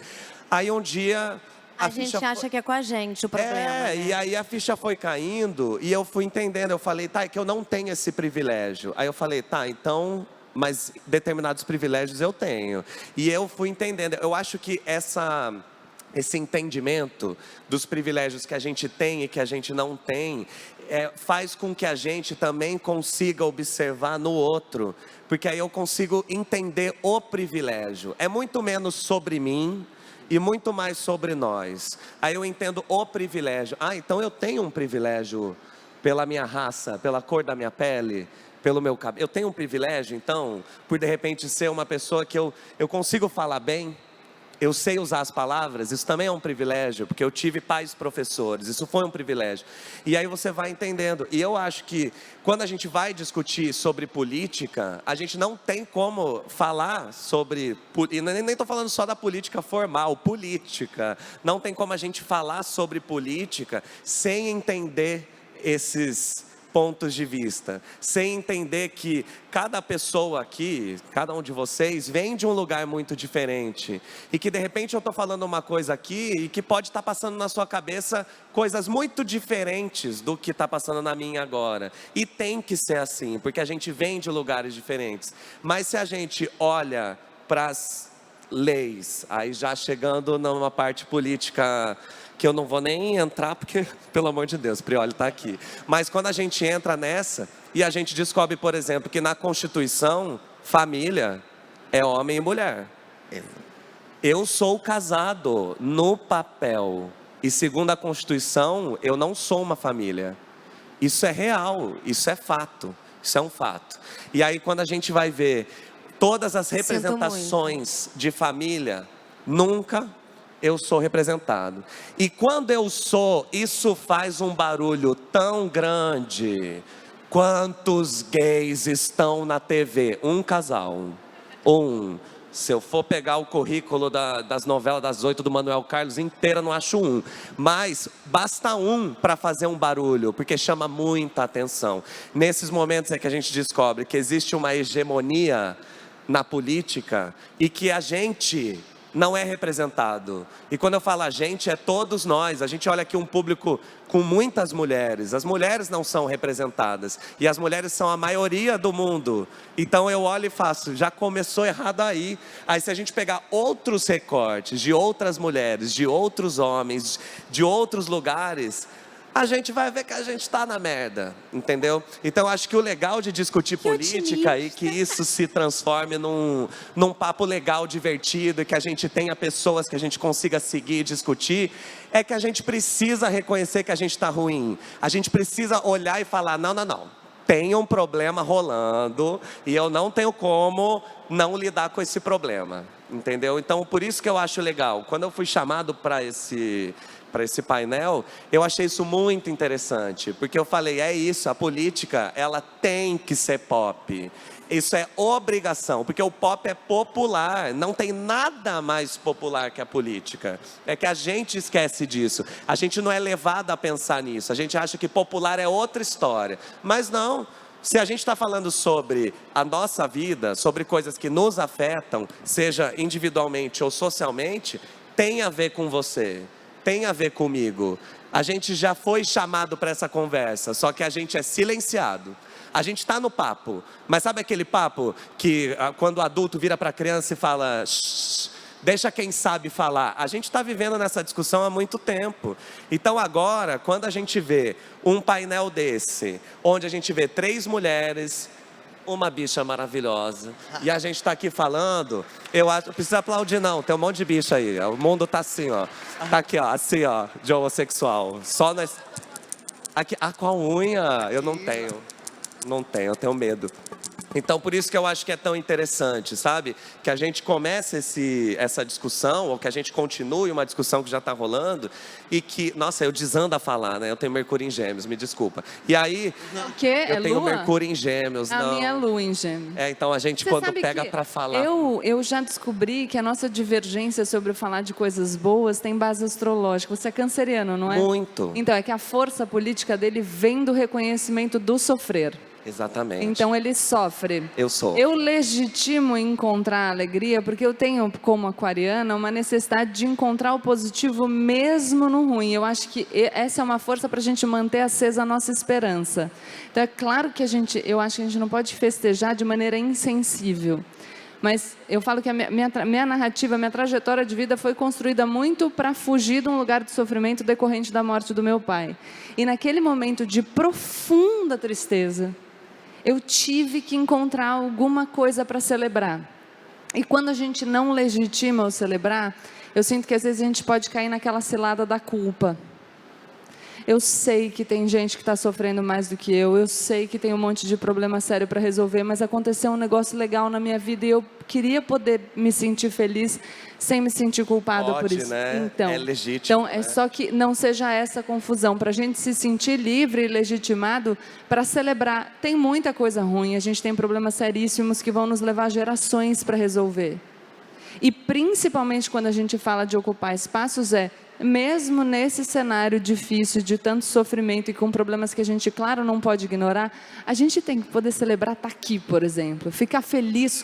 Aí um dia... A gente acha que é com a gente o problema, né? E aí a ficha foi caindo, e eu fui entendendo. Eu falei: tá, é que eu não tenho esse privilégio. Aí eu falei: tá, então... mas determinados privilégios eu tenho. E eu fui entendendo. Eu acho que esse entendimento dos privilégios que a gente tem e que a gente não tem, faz com que a gente também consiga observar no outro. Porque aí eu consigo entender o privilégio. É muito menos sobre mim e muito mais sobre nós. Aí eu entendo o privilégio. Ah, então eu tenho um privilégio pela minha raça, pela cor da minha pele, pelo meu cabelo. Eu tenho um privilégio, então, por de repente ser uma pessoa que eu consigo falar bem, eu sei usar as palavras. Isso também é um privilégio, porque eu tive pais professores, isso foi um privilégio. E aí você vai entendendo. E eu acho que quando a gente vai discutir sobre política, a gente não tem como falar sobre, e nem estou falando só da política formal, política. Não tem como a gente falar sobre política sem entender esses pontos de vista, sem entender que cada pessoa aqui, cada um de vocês, vem de um lugar muito diferente, e que de repente eu estou falando uma coisa aqui, e que pode estar passando na sua cabeça coisas muito diferentes do que está passando na minha agora, e tem que ser assim, porque a gente vem de lugares diferentes. Mas se a gente olha para as leis, aí já chegando numa parte política que eu não vou nem entrar, porque, pelo amor de Deus, Prioli está aqui. Mas quando a gente entra nessa, e a gente descobre, por exemplo, que na Constituição, família é homem e mulher. Eu sou casado no papel, e segundo a Constituição, eu não sou uma família. Isso é real, isso é fato, isso é um fato. E aí quando a gente vai ver todas as representações de família, nunca eu sou representado. E quando eu sou, isso faz um barulho tão grande. Quantos gays estão na TV? Um casal. Se eu for pegar o currículo das novelas das 8 do Manuel Carlos inteira, não acho um. Mas basta um para fazer um barulho, porque chama muita atenção. Nesses momentos é que a gente descobre que existe uma hegemonia na política e que a gente não é representado. E quando eu falo a gente, é todos nós. A gente olha aqui um público com muitas mulheres. As mulheres não são representadas. E as mulheres são a maioria do mundo. Então eu olho e faço, já começou errado aí. Aí se a gente pegar outros recortes de outras mulheres, de outros homens, de outros lugares, a gente vai ver que a gente está na merda, entendeu? Então acho que o legal de discutir política e que isso se transforme num papo legal, divertido, e que a gente tenha pessoas que a gente consiga seguir e discutir, é que a gente precisa reconhecer que a gente está ruim. A gente precisa olhar e falar, não, tem um problema rolando e eu não tenho como não lidar com esse problema, entendeu? Então por isso que eu acho legal. Quando eu fui chamado para esse painel, eu achei isso muito interessante, porque eu falei, é isso, a política, ela tem que ser pop. Isso é obrigação, porque o pop é popular, não tem nada mais popular que a política. É que a gente esquece disso, a gente não é levado a pensar nisso, a gente acha que popular é outra história, mas não. Se a gente está falando sobre a nossa vida, sobre coisas que nos afetam, seja individualmente ou socialmente, tem a ver com você. Tem a ver comigo. A gente já foi chamado para essa conversa, só que a gente é silenciado. A gente está no papo, mas sabe aquele papo que quando o adulto vira para a criança e fala, shh, Deixa quem sabe falar. A gente está vivendo nessa discussão há muito tempo. Então agora, quando a gente vê um painel desse, onde a gente vê 3 mulheres, uma bicha maravilhosa, e a gente está aqui falando, eu acho, não precisa aplaudir não, tem um monte de bicha aí. O mundo tá assim, ó. Tá aqui, ó, assim, ó, de homossexual. Só nós... Aqui, com a unha, eu não tenho. Não tenho, eu tenho medo. Então, por isso que eu acho que é tão interessante, sabe? Que a gente comece essa discussão, ou que a gente continue uma discussão que já está rolando, e que... Nossa, eu desando a falar, né? Eu tenho Mercúrio em Gêmeos, me desculpa. E aí, O quê? eu É tenho lua? Mercúrio em Gêmeos, A não. minha é lua em Gêmeos. Então a gente, Você quando sabe pega que para falar... Eu já descobri que a nossa divergência sobre falar de coisas boas tem base astrológica. Você é canceriano, não é? Muito. Então, é que a força política dele vem do reconhecimento do sofrer. Exatamente. Então, ele sofre. Eu sou. Eu legitimo encontrar alegria porque eu tenho, como aquariana, uma necessidade de encontrar o positivo mesmo no ruim. Eu acho que essa é uma força para a gente manter acesa a nossa esperança. Então, é claro que eu acho que a gente não pode festejar de maneira insensível. Mas eu falo que a minha narrativa, minha trajetória de vida foi construída muito para fugir de um lugar de sofrimento decorrente da morte do meu pai. E naquele momento de profunda tristeza, eu tive que encontrar alguma coisa para celebrar. E quando a gente não legitima o celebrar, eu sinto que às vezes a gente pode cair naquela cilada da culpa. Eu sei que tem gente que está sofrendo mais do que eu sei que tem um monte de problema sério para resolver, mas aconteceu um negócio legal na minha vida e eu queria poder me sentir feliz sem me sentir culpada por isso. Né? Então, é legítimo. Então, é só que não seja essa confusão, para a gente se sentir livre e legitimado para celebrar. Tem muita coisa ruim, a gente tem problemas seríssimos que vão nos levar gerações para resolver. E principalmente quando a gente fala de ocupar espaços, mesmo nesse cenário difícil, de tanto sofrimento e com problemas que a gente, claro, não pode ignorar, a gente tem que poder celebrar estar aqui, por exemplo. Ficar feliz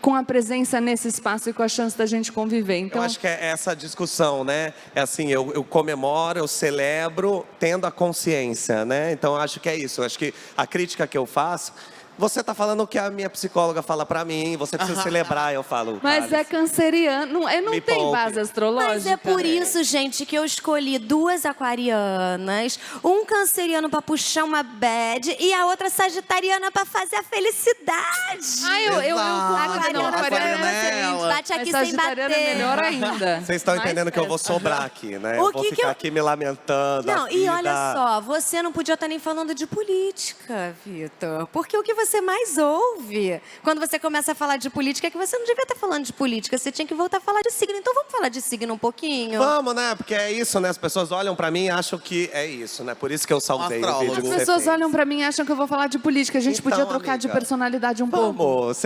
com a presença nesse espaço e com a chance da gente conviver. Então, eu acho que é essa discussão, né? É assim, eu comemoro, eu celebro, tendo a consciência, né? Então, eu acho que é isso. Eu acho que a crítica que eu faço... Você está falando o que a minha psicóloga fala para mim, você precisa celebrar, eu falo. Mas é canceriano, não Me tem poupe. base astrológica. Mas é por isso, gente, que eu escolhi 2 aquarianas, um canceriano pra puxar uma bad e a outra sagitariana pra fazer a felicidade. Eu Aquariana, aquariana é a gente ela. bate aqui Mas sem sagitariana bater. é melhor ainda. Vocês estão Mais entendendo que eu vou festa. sobrar aqui, né? O Eu vou que que ficar eu- aqui me lamentando. Não, a e vida. olha só, você não podia estar nem falando de política, Vitor. Porque o que você mais ouve quando você começa a falar de política é que você não devia estar falando de política, você tinha que voltar a falar de signo. Então vamos falar de signo um pouquinho? Vamos, né? Porque é isso, né? As pessoas olham pra mim e acham que é isso, né? Por isso que eu salvei o Astrólogo. vídeo que As você pessoas fez. olham pra mim e acham que eu vou falar de política. A gente Então, podia trocar de amiga, personalidade um pouco. Vamos.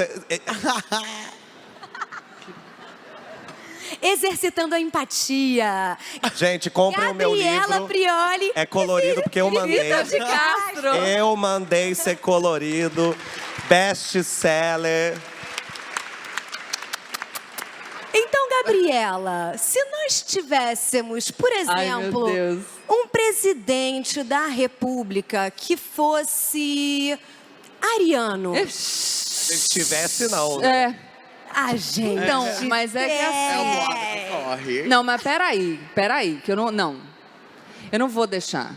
Exercitando a empatia. Gente, comprem o meu Gabriela livro. Prioli. É colorido porque eu mandei. Vitor de Castro. Eu mandei ser colorido. Best-seller. Então, Gabriela, se nós tivéssemos, por exemplo, Ai, meu Deus. um presidente da República que fosse ariano. Se tivesse, não. Né? É. Ah, gente. Então, mas é que É o assim. boato que corre. Não, mas peraí, que eu não. Eu não vou deixar.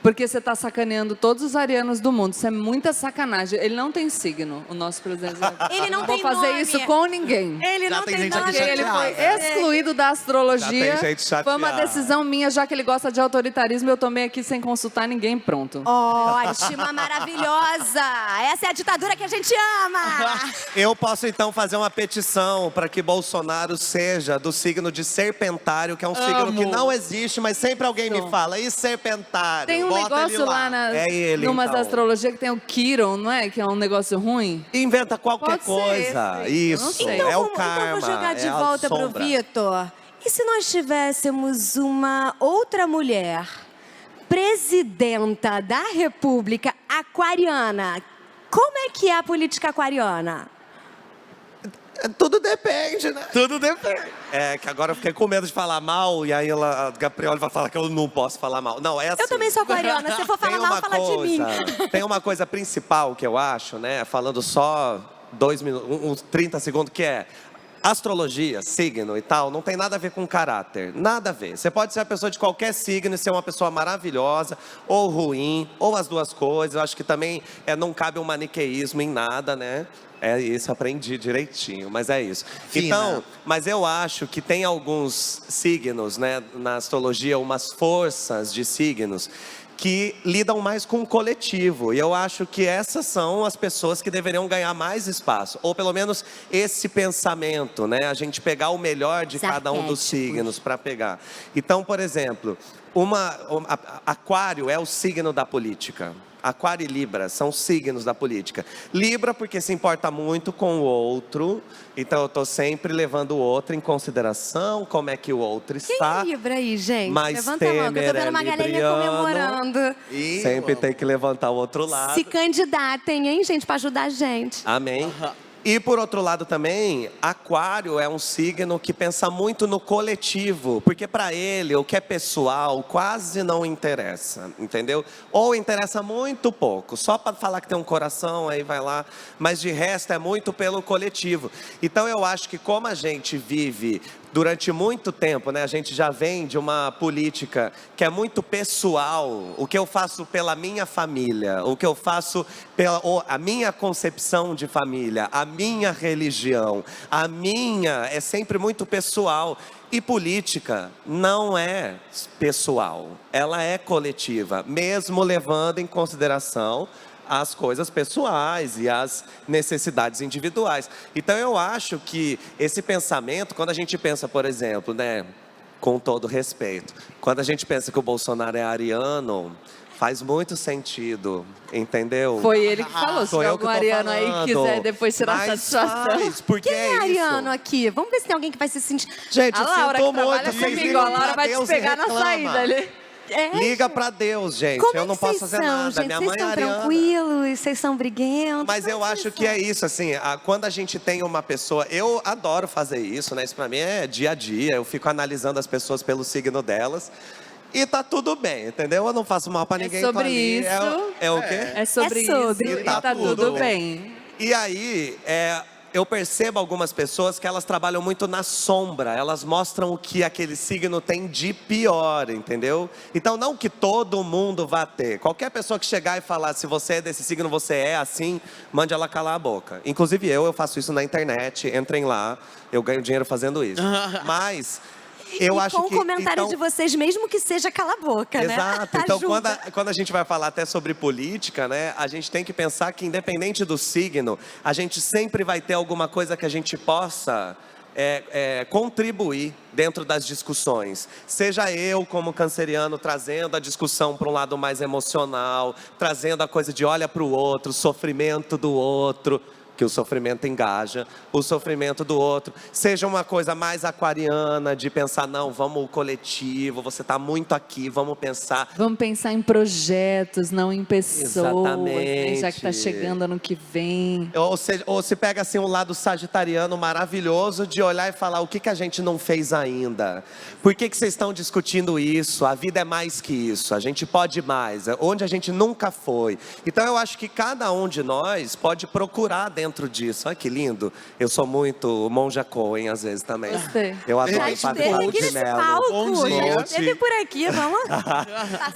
Porque você está sacaneando todos os arianos do mundo. Isso é muita sacanagem. Ele não tem signo, o nosso presidente. Ele não Vou tem fazer nome. isso com ninguém. Ele Já não tem tem gente aqui nome. Ele foi chateada. excluído da astrologia. Já tem gente chateada. Foi uma decisão minha, já que ele gosta de autoritarismo, eu tomei aqui sem consultar ninguém, pronto. Ótima, maravilhosa. Essa é a ditadura que a gente ama. Eu posso, então, fazer uma petição para que Bolsonaro seja do signo de Serpentário, que é um signo que não existe, mas sempre alguém me fala. E Serpentário? Tem um Bota negócio ele lá É ele, numas então. astrologia que tem o Quiron, não é? Que é um negócio ruim. Inventa qualquer Pode ser coisa. esse, Isso. eu não sei. Então, É o então karma. vou jogar de é a volta pro sombra. Vitor. E se nós tivéssemos uma outra mulher presidenta da República aquariana? Como é que é a política aquariana? Tudo depende, né? Tudo depende. É, que agora eu fiquei com medo de falar mal, e aí a Gabriela vai falar que eu não posso falar mal. Não, é assim. Eu também sou aquariana. Se for falar mal, fala de mim. Tem uma coisa principal que eu acho, né? Falando só 2 minutos, uns 30 segundos, que é... Astrologia, signo e tal, não tem nada a ver com caráter. Nada a ver. Você pode ser uma pessoa de qualquer signo e ser uma pessoa maravilhosa, ou ruim, ou as duas coisas. Eu acho que também não cabe um maniqueísmo em nada, né? É isso, aprendi direitinho, mas é isso. Fina. Então, mas eu acho que tem alguns signos, né, na astrologia, umas forças de signos que lidam mais com o coletivo. E eu acho que essas são as pessoas que deveriam ganhar mais espaço. Ou pelo menos esse pensamento, né? A gente pegar o melhor de cada um dos signos para pegar. Então, por exemplo, Aquário é o signo da política. Aquário e Libra são signos da política. Libra porque se importa muito com o outro, então eu estou sempre levando o outro em consideração, como é que o outro está. Quem é Libra aí, gente? Mas Levanta a mão, que eu tô vendo uma galerinha libriano. comemorando. Sempre tem que levantar o outro lado. Se candidatem, hein, gente, pra ajudar a gente. Amém. E por outro lado também, Aquário é um signo que pensa muito no coletivo, porque para ele o que é pessoal quase não interessa, entendeu? Ou interessa muito pouco, só para falar que tem um coração, aí vai lá, mas de resto é muito pelo coletivo. Então eu acho que como a gente vive durante muito tempo, né, a gente já vem de uma política que é muito pessoal, o que eu faço pela minha família, o que eu faço pela a minha concepção de família, a minha religião, a minha é sempre muito pessoal. E política não é pessoal, ela é coletiva, mesmo levando em consideração as coisas pessoais e as necessidades individuais. Então eu acho que esse pensamento, quando a gente pensa, por exemplo, né, com todo respeito, quando a gente pensa que o Bolsonaro é ariano, faz muito sentido, entendeu? Foi ele que falou. Sou Se eu algum que tô ariano aí falando. quiser depois tirar Mas satisfação. faz, porque Quem é isso. ariano aqui? Vamos ver se tem alguém que vai se sentir... Gente, A eu Laura, sinto que trabalha muito, vocês comigo, ligam a Laura pra vai te Deus e pegar na reclama. saída ali. Liga pra Deus, gente. Como eu é não que posso vocês fazer são, nada. gente? Minha Vocês mãe é são ariana. tranquilos? Vocês são briguentos? Mas eu acho que é isso, assim, quando a gente tem uma pessoa... Eu adoro fazer isso, né? Isso pra mim é dia a dia. Eu fico analisando as pessoas pelo signo delas. E tá tudo bem, entendeu? Eu não faço mal pra ninguém. sobre tô ali. isso. É o quê? É sobre É sobre. isso E e tá tá tudo tudo bem. E aí, eu percebo algumas pessoas que elas trabalham muito na sombra. Elas mostram o que aquele signo tem de pior, entendeu? Então, não que todo mundo vá ter. Qualquer pessoa que chegar e falar, se você é desse signo, você é assim, mande ela calar a boca. Inclusive eu faço isso na internet. Entrem lá, eu ganho dinheiro fazendo isso. Mas... eu acho com que, o comentário então, de vocês, mesmo que seja cala a boca, né? exato. Então, Ajuda. quando a gente vai falar até sobre política, né, a gente tem que pensar que, independente do signo, a gente sempre vai ter alguma coisa que a gente possa contribuir dentro das discussões. Seja eu, como canceriano, trazendo a discussão para um lado mais emocional, trazendo a coisa de olha para o outro, o sofrimento do outro, que o sofrimento engaja, o sofrimento do outro. Seja uma coisa mais aquariana, de pensar, não, vamos o coletivo, você está muito aqui, vamos pensar. Vamos pensar em projetos, não em pessoas. Exatamente. Né? Já que está chegando ano que vem. Ou se pega assim um lado sagitariano maravilhoso de olhar e falar, o que, que a gente não fez ainda? Por que, que vocês estão discutindo isso? A vida é mais que isso, a gente pode mais, onde a gente nunca foi. Então eu acho que cada um de nós pode procurar dentro disso. Olha que lindo. Eu sou muito Monja Cohen às vezes também. Gostei. Eu adoro Já o esteve Padre aqui de nesse Mello. palco. Bom dia. Já esteve por aqui, vamos.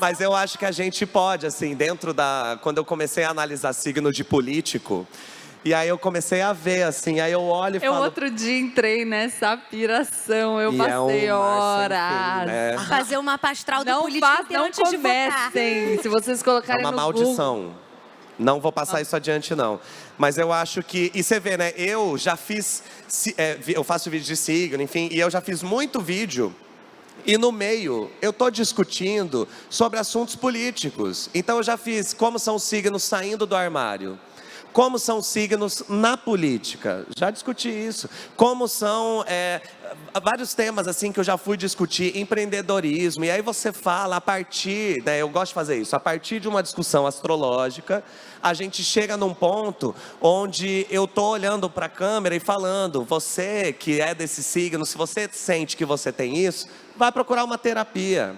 Mas eu acho que a gente pode, assim, dentro da... Quando eu comecei a analisar signo de político, e aí eu comecei a ver, assim, aí eu olho e Eu falo... outro dia entrei nessa piração, eu E passei um mar horas. sem fim, né? Fazer uma pastral do Não político inteiro não antes de votar. comecem. Se vocês É colocarem uma no maldição. Google. Não vou passar isso adiante, não. Mas eu acho que... E você vê, né? Eu já fiz... eu faço vídeo de signo, enfim. E eu já fiz muito vídeo. E no meio, eu estou discutindo sobre assuntos políticos. Então eu já fiz como são os signos saindo do armário. Como são os signos na política. Já discuti isso. Como são... vários temas assim que eu já fui discutir, empreendedorismo, e aí você fala a partir, né, eu gosto de fazer isso, a partir de uma discussão astrológica, a gente chega num ponto onde eu tô olhando para a câmera e falando, você que é desse signo, se você sente que você tem isso, vai procurar uma terapia.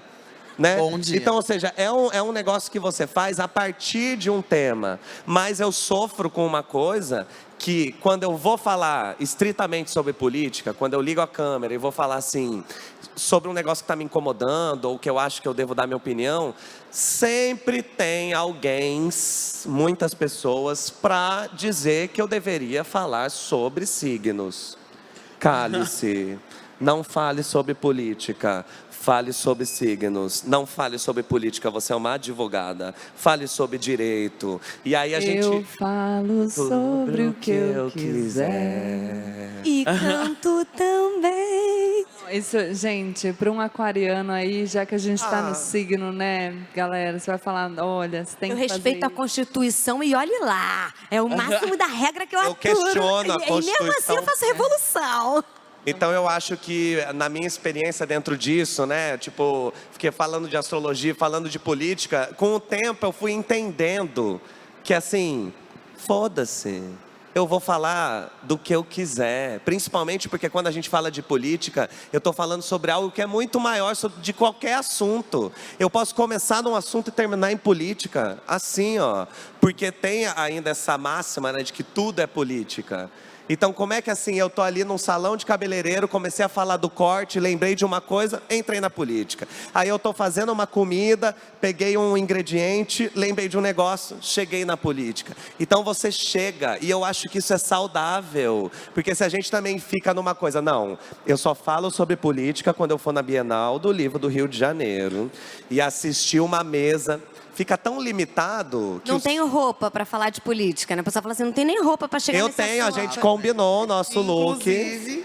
Né? Bom dia. Então, ou seja, é um negócio que você faz a partir de um tema. Mas eu sofro com uma coisa que, quando eu vou falar estritamente sobre política, quando eu ligo a câmera e vou falar assim, sobre um negócio que está me incomodando, ou que eu acho que eu devo dar minha opinião, sempre tem alguém, muitas pessoas, para dizer que eu deveria falar sobre signos. Cale-se, não fale sobre política. Fale sobre signos, não fale sobre política, você é uma advogada. Fale sobre direito. E aí a gente... Eu falo sobre o que eu quiser. E canto também. Isso, gente, para um aquariano aí, já que a gente está no signo, né, galera? Você vai falar, olha, você tem Eu que fazer respeito a isso. Constituição e olhe lá. É o máximo da regra que eu aturo. questiono a E mesmo assim Constituição. eu faço revolução. Então eu acho que, na minha experiência dentro disso, né, tipo, fiquei falando de astrologia, falando de política, com o tempo eu fui entendendo que, assim, foda-se. Eu vou falar do que eu quiser, principalmente porque quando a gente fala de política, eu estou falando sobre algo que é muito maior de qualquer assunto. Eu posso começar num assunto e terminar em política, assim, ó, porque tem ainda essa máxima, né, de que tudo é política. Então, como é que assim, eu tô ali num salão de cabeleireiro, comecei a falar do corte, lembrei de uma coisa, entrei na política. Aí eu tô fazendo uma comida, peguei um ingrediente, lembrei de um negócio, cheguei na política. Então você chega, e eu acho que isso é saudável, porque se a gente também fica numa coisa, não, eu só falo sobre política quando eu for na Bienal do Livro do Rio de Janeiro, e assistir uma mesa... Fica tão limitado que Não tenho roupa pra falar de política, né? A pessoa fala assim, não tem nem roupa pra chegar eu nesse tenho, a assunto. gente combinou o nosso look. Inclusive,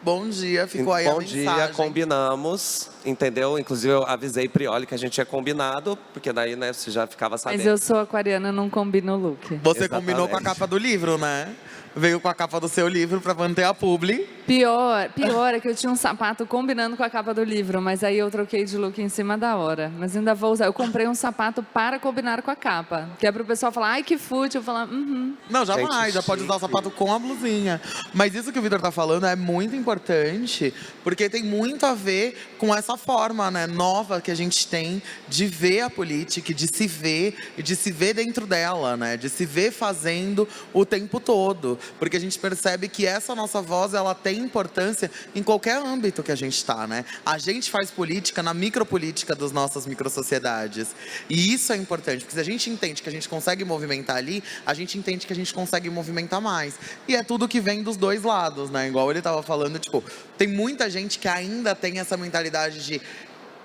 bom dia, ficou aí a Bom mensagem. dia, combinamos, entendeu? Inclusive eu avisei Prioli que a gente tinha combinado, porque daí, né, você já ficava sabendo. Mas eu sou aquariana, não combino o look. Você combinou com a capa do livro, né? Veio com a capa do seu livro pra manter a publi. Pior é que eu tinha um sapato combinando com a capa do livro, mas aí eu troquei de look em cima da hora. Mas ainda vou usar. Eu comprei um sapato para combinar com a capa. Que é pro pessoal falar, ai, que fútil. Eu falar, Não, jamais, Gente, já pode usar o sapato com a blusinha. Mas isso que o Vitor tá falando é muito importante, porque tem muito a ver com essa forma, né, nova que a gente tem de ver a política, de se ver e de se ver dentro dela, né? De se ver fazendo o tempo todo. Porque a gente percebe que essa nossa voz, ela tem importância em qualquer âmbito que a gente está, né? A gente faz política na micropolítica das nossas microsociedades. E isso é importante, porque se a gente entende que a gente consegue movimentar ali, a gente entende que a gente consegue movimentar mais. E é tudo que vem dos dois lados, né? Igual ele estava falando, tipo, tem muita gente que ainda tem essa mentalidade de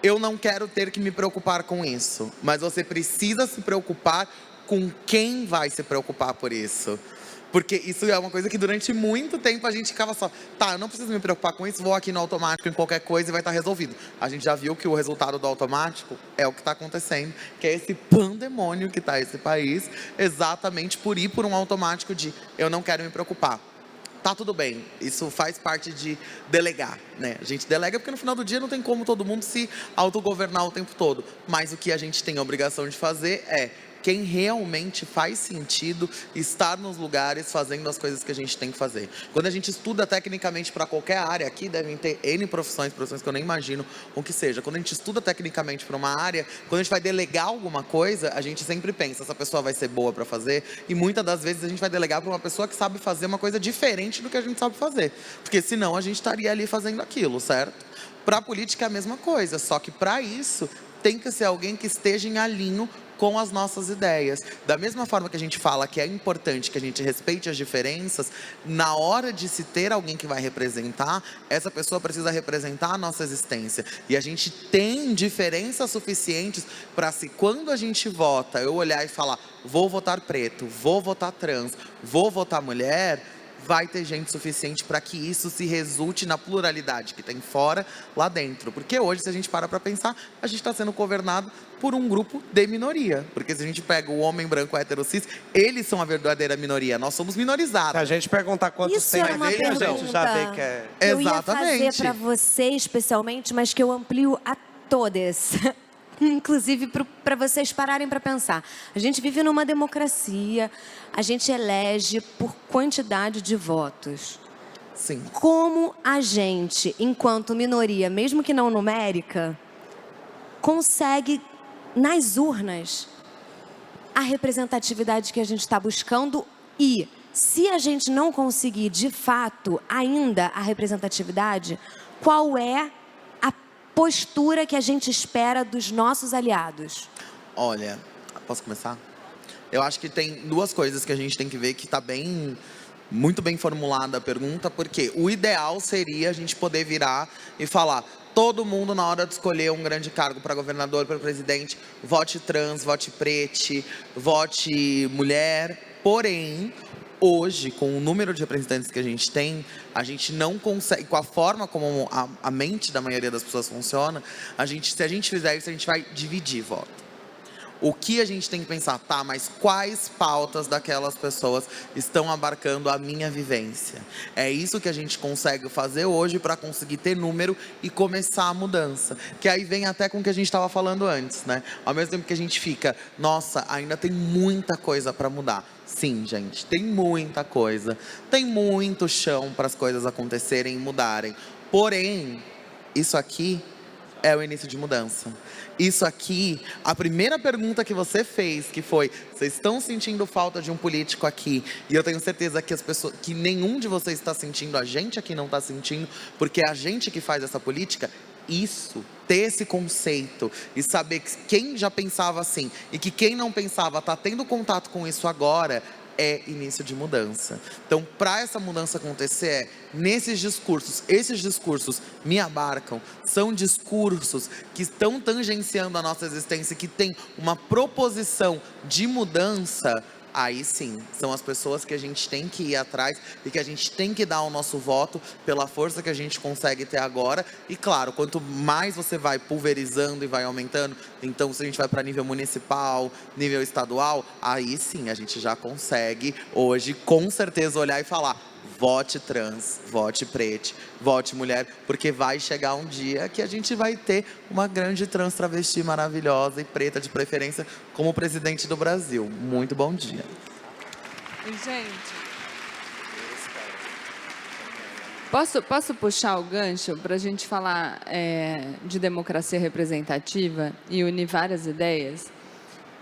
eu não quero ter que me preocupar com isso. Mas você precisa se preocupar com quem vai se preocupar por isso. Porque isso é uma coisa que durante muito tempo a gente ficava só, tá, eu não preciso me preocupar com isso, vou aqui no automático em qualquer coisa e vai estar resolvido. A gente já viu que o resultado do automático é o que está acontecendo, que é esse pandemônio que está esse país, exatamente por ir por um automático de eu não quero me preocupar. Tá tudo bem, isso faz parte de delegar, né? A gente delega porque no final do dia não tem como todo mundo se autogovernar o tempo todo. Mas o que a gente tem a obrigação de fazer é quem realmente faz sentido estar nos lugares fazendo as coisas que a gente tem que fazer. Quando a gente estuda tecnicamente para qualquer área, aqui devem ter N profissões que eu nem imagino o que seja. Quando a gente estuda tecnicamente para uma área, quando a gente vai delegar alguma coisa, a gente sempre pensa, essa pessoa vai ser boa para fazer, e muitas das vezes a gente vai delegar para uma pessoa que sabe fazer uma coisa diferente do que a gente sabe fazer. Porque senão a gente estaria ali fazendo aquilo, certo? Para a política é a mesma coisa, só que para isso tem que ser alguém que esteja em alinho com as nossas ideias. Da mesma forma que a gente fala que é importante que a gente respeite as diferenças, na hora de se ter alguém que vai representar, essa pessoa precisa representar a nossa existência. E a gente tem diferenças suficientes para, se quando a gente vota, eu olhar e falar, vou votar preto, vou votar trans, vou votar mulher, vai ter gente suficiente para que isso se resulte na pluralidade que tem fora, lá dentro. Porque hoje, se a gente para pensar, a gente está sendo governado por um grupo de minoria. Porque se a gente pega o homem branco hétero cis, eles são a verdadeira minoria, nós somos minorizados. Se a gente perguntar quantos Isso tem era uma dele, a gente já pergunta vê que é... que eu ia Exatamente. fazer para você especialmente, mas que eu amplio a todas. Inclusive para vocês pararem para pensar. A gente vive numa democracia, a gente elege por quantidade de votos. Sim. Como a gente, enquanto minoria, mesmo que não numérica, consegue, nas urnas, a representatividade que a gente está buscando. E se a gente não conseguir, de fato, ainda a representatividade, qual é a postura que a gente espera dos nossos aliados? Olha, posso começar? Eu acho que tem duas coisas que a gente tem que ver que está muito bem formulada a pergunta, porque o ideal seria a gente poder virar e falar: todo mundo, na hora de escolher um grande cargo para governador, para presidente, vote trans, vote prete, vote mulher. Porém, hoje, com o número de representantes que a gente não consegue, com a forma como a mente da maioria das pessoas funciona, se a gente fizer isso, a gente vai dividir voto. O que a gente tem que pensar, tá, mas quais pautas daquelas pessoas estão abarcando a minha vivência? É isso que a gente consegue fazer hoje para conseguir ter número e começar a mudança. Que aí vem até com o que a gente estava falando antes, né? Ao mesmo tempo que a gente fica, nossa, ainda tem muita coisa para mudar. Sim, gente, tem muita coisa. Tem muito chão para as coisas acontecerem e mudarem. Porém, isso aqui é o início de mudança. Isso aqui, a primeira pergunta que você fez, que foi: vocês estão sentindo falta de um político aqui? E eu tenho certeza que que nenhum de vocês está sentindo, a gente aqui não está sentindo, porque é a gente que faz essa política. Isso, ter esse conceito e saber que quem já pensava assim e que quem não pensava está tendo contato com isso agora, é início de mudança. Então, para essa mudança acontecer, nesses discursos, esses discursos me abarcam, são discursos que estão tangenciando a nossa existência, que tem uma proposição de mudança. Aí sim, são as pessoas que a gente tem que ir atrás e que a gente tem que dar o nosso voto pela força que a gente consegue ter agora. E claro, quanto mais você vai pulverizando e vai aumentando, então se a gente vai para nível municipal, nível estadual, aí sim a gente já consegue hoje com certeza olhar e falar: vote trans, vote prete, vote mulher, porque vai chegar um dia que a gente vai ter uma grande trans travesti maravilhosa e preta de preferência como presidente do Brasil. Muito bom dia. Gente, posso puxar o gancho para a gente falar de democracia representativa e unir várias ideias?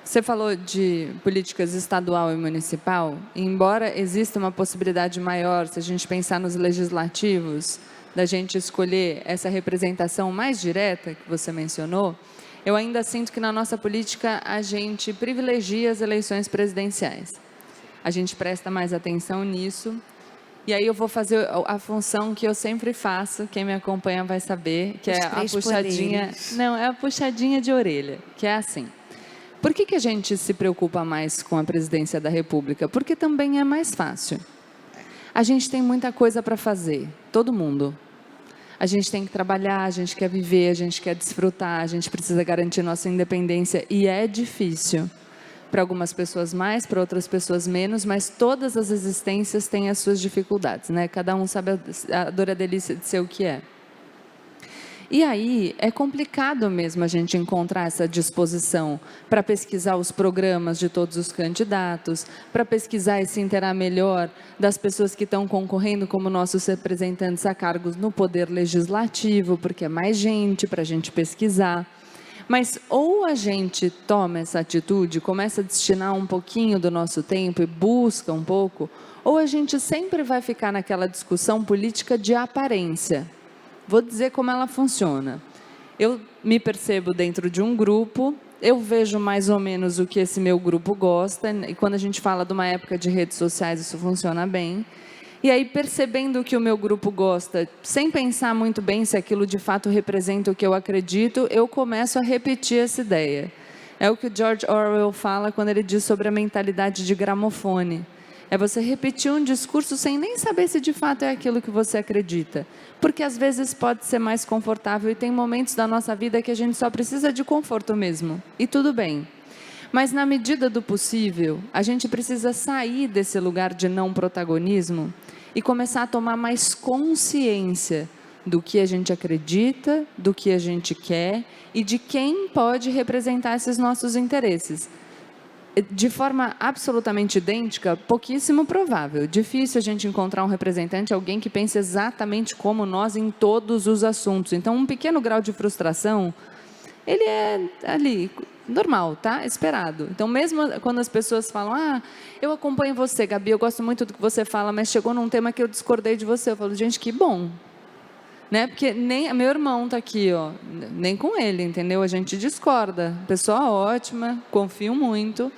Você falou de políticas estadual e municipal. Embora exista uma possibilidade maior, se a gente pensar nos legislativos, da gente escolher essa representação mais direta que você mencionou, eu ainda sinto que na nossa política a gente privilegia as eleições presidenciais. A gente presta mais atenção nisso. E aí eu vou fazer a função que eu sempre faço, quem me acompanha vai saber, que é a puxadinha... Poderes. Não, é a puxadinha de orelha, que é assim. Por que a gente se preocupa mais com a presidência da República? Porque também é mais fácil. A gente tem muita coisa para fazer, todo mundo. A gente tem que trabalhar, a gente quer viver, a gente quer desfrutar, a gente precisa garantir nossa independência e é difícil. Para algumas pessoas mais, para outras pessoas menos, mas todas as existências têm as suas dificuldades, né? Cada um sabe a dor e a delícia de ser o que é. E aí, é complicado mesmo a gente encontrar essa disposição para pesquisar os programas de todos os candidatos, para pesquisar e se inteirar melhor das pessoas que estão concorrendo como nossos representantes a cargos no Poder Legislativo, porque é mais gente para a gente pesquisar. Mas ou a gente toma essa atitude, começa a destinar um pouquinho do nosso tempo e busca um pouco, ou a gente sempre vai ficar naquela discussão política de aparência. Vou dizer como ela funciona. Eu me percebo dentro de um grupo, eu vejo mais ou menos o que esse meu grupo gosta, e quando a gente fala de uma época de redes sociais, isso funciona bem. E aí, percebendo o que o meu grupo gosta, sem pensar muito bem se aquilo de fato representa o que eu acredito, eu começo a repetir essa ideia. É o que o George Orwell fala quando ele diz sobre a mentalidade de gramofone. É você repetir um discurso sem nem saber se de fato é aquilo que você acredita. Porque às vezes pode ser mais confortável e tem momentos da nossa vida que a gente só precisa de conforto mesmo. E tudo bem. Mas na medida do possível, a gente precisa sair desse lugar de não protagonismo e começar a tomar mais consciência do que a gente acredita, do que a gente quer e de quem pode representar esses nossos interesses. De forma absolutamente idêntica, pouquíssimo provável. Difícil a gente encontrar um representante, alguém que pense exatamente como nós em todos os assuntos. Então, um pequeno grau de frustração ele é ali, normal, tá? Esperado. Então, mesmo quando as pessoas falam, eu acompanho você, Gabi, eu gosto muito do que você fala, mas chegou num tema que eu discordei de você. Eu falo, gente, que bom. Né? Porque nem meu irmão tá aqui, ó, nem com ele, entendeu? A gente discorda. Pessoa ótima, confio muito,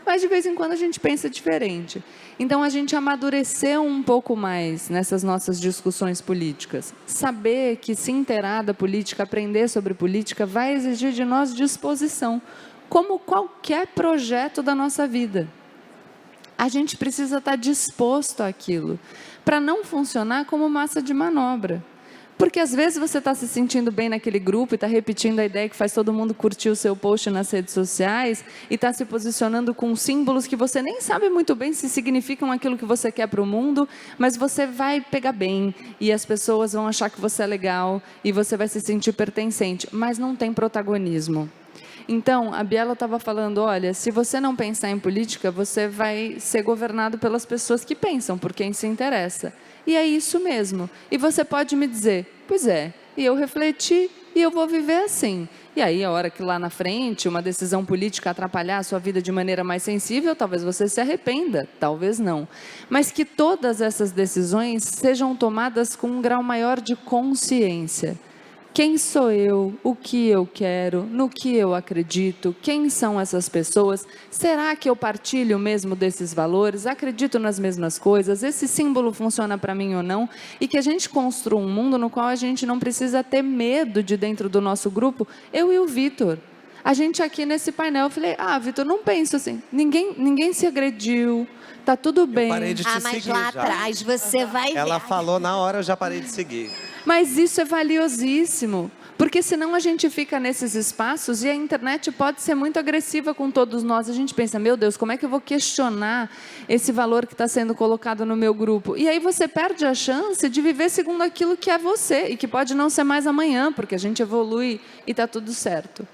mas de vez em quando a gente pensa diferente. Então, a gente amadureceu um pouco mais nessas nossas discussões políticas. Saber que se inteirar da política, aprender sobre política, vai exigir de nós disposição, como qualquer projeto da nossa vida. A gente precisa estar disposto àquilo, para não funcionar como massa de manobra. Porque às vezes você está se sentindo bem naquele grupo e está repetindo a ideia que faz todo mundo curtir o seu post nas redes sociais e está se posicionando com símbolos que você nem sabe muito bem se significam aquilo que você quer para o mundo, mas você vai pegar bem e as pessoas vão achar que você é legal e você vai se sentir pertencente, mas não tem protagonismo. Então, a Biela estava falando, olha, se você não pensar em política, você vai ser governado pelas pessoas que pensam, por quem se interessa. E é isso mesmo. E você pode me dizer, pois é, e eu refleti e eu vou viver assim. E aí, a hora que lá na frente, uma decisão política atrapalhar a sua vida de maneira mais sensível, talvez você se arrependa, talvez não. Mas que todas essas decisões sejam tomadas com um grau maior de consciência. Quem sou eu? O que eu quero? No que eu acredito? Quem são essas pessoas? Será que eu partilho mesmo desses valores? Acredito nas mesmas coisas? Esse símbolo funciona para mim ou não? E que a gente construa um mundo no qual a gente não precisa ter medo de dentro do nosso grupo. Eu e o Vitor. A gente aqui nesse painel, eu falei, Vitor, não penso assim. Ninguém se agrediu. Tá tudo bem. Eu parei de te mas seguir lá já. atrás você vai ver. Ela falou na hora, eu já parei de seguir. Mas isso é valiosíssimo, porque senão a gente fica nesses espaços e a internet pode ser muito agressiva com todos nós. A gente pensa, meu Deus, como é que eu vou questionar esse valor que está sendo colocado no meu grupo? E aí você perde a chance de viver segundo aquilo que é você e que pode não ser mais amanhã, porque a gente evolui e está tudo certo.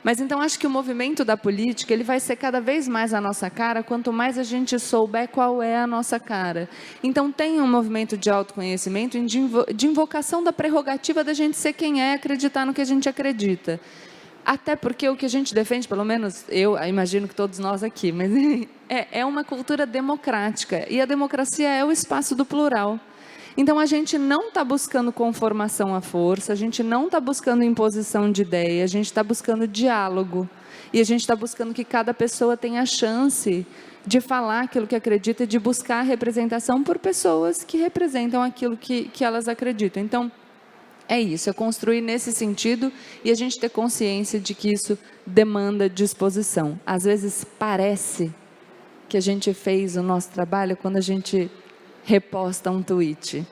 Mas então acho que o movimento da política, ele vai ser cada vez mais a nossa cara, quanto mais a gente souber qual é a nossa cara. Então tem um movimento de autoconhecimento, de invocação da prerrogativa da gente ser quem é, acreditar no que a gente acredita. Até porque o que a gente defende, pelo menos eu imagino que todos nós aqui, mas é uma cultura democrática. E a democracia é o espaço do plural. Então, a gente não está buscando conformação à força, a gente não está buscando imposição de ideia, a gente está buscando diálogo. E a gente está buscando que cada pessoa tenha a chance de falar aquilo que acredita e de buscar a representação por pessoas que representam aquilo que elas acreditam. Então, é isso, é construir nesse sentido e a gente ter consciência de que isso demanda disposição. Às vezes, parece que a gente fez o nosso trabalho quando a gente reposta um tweet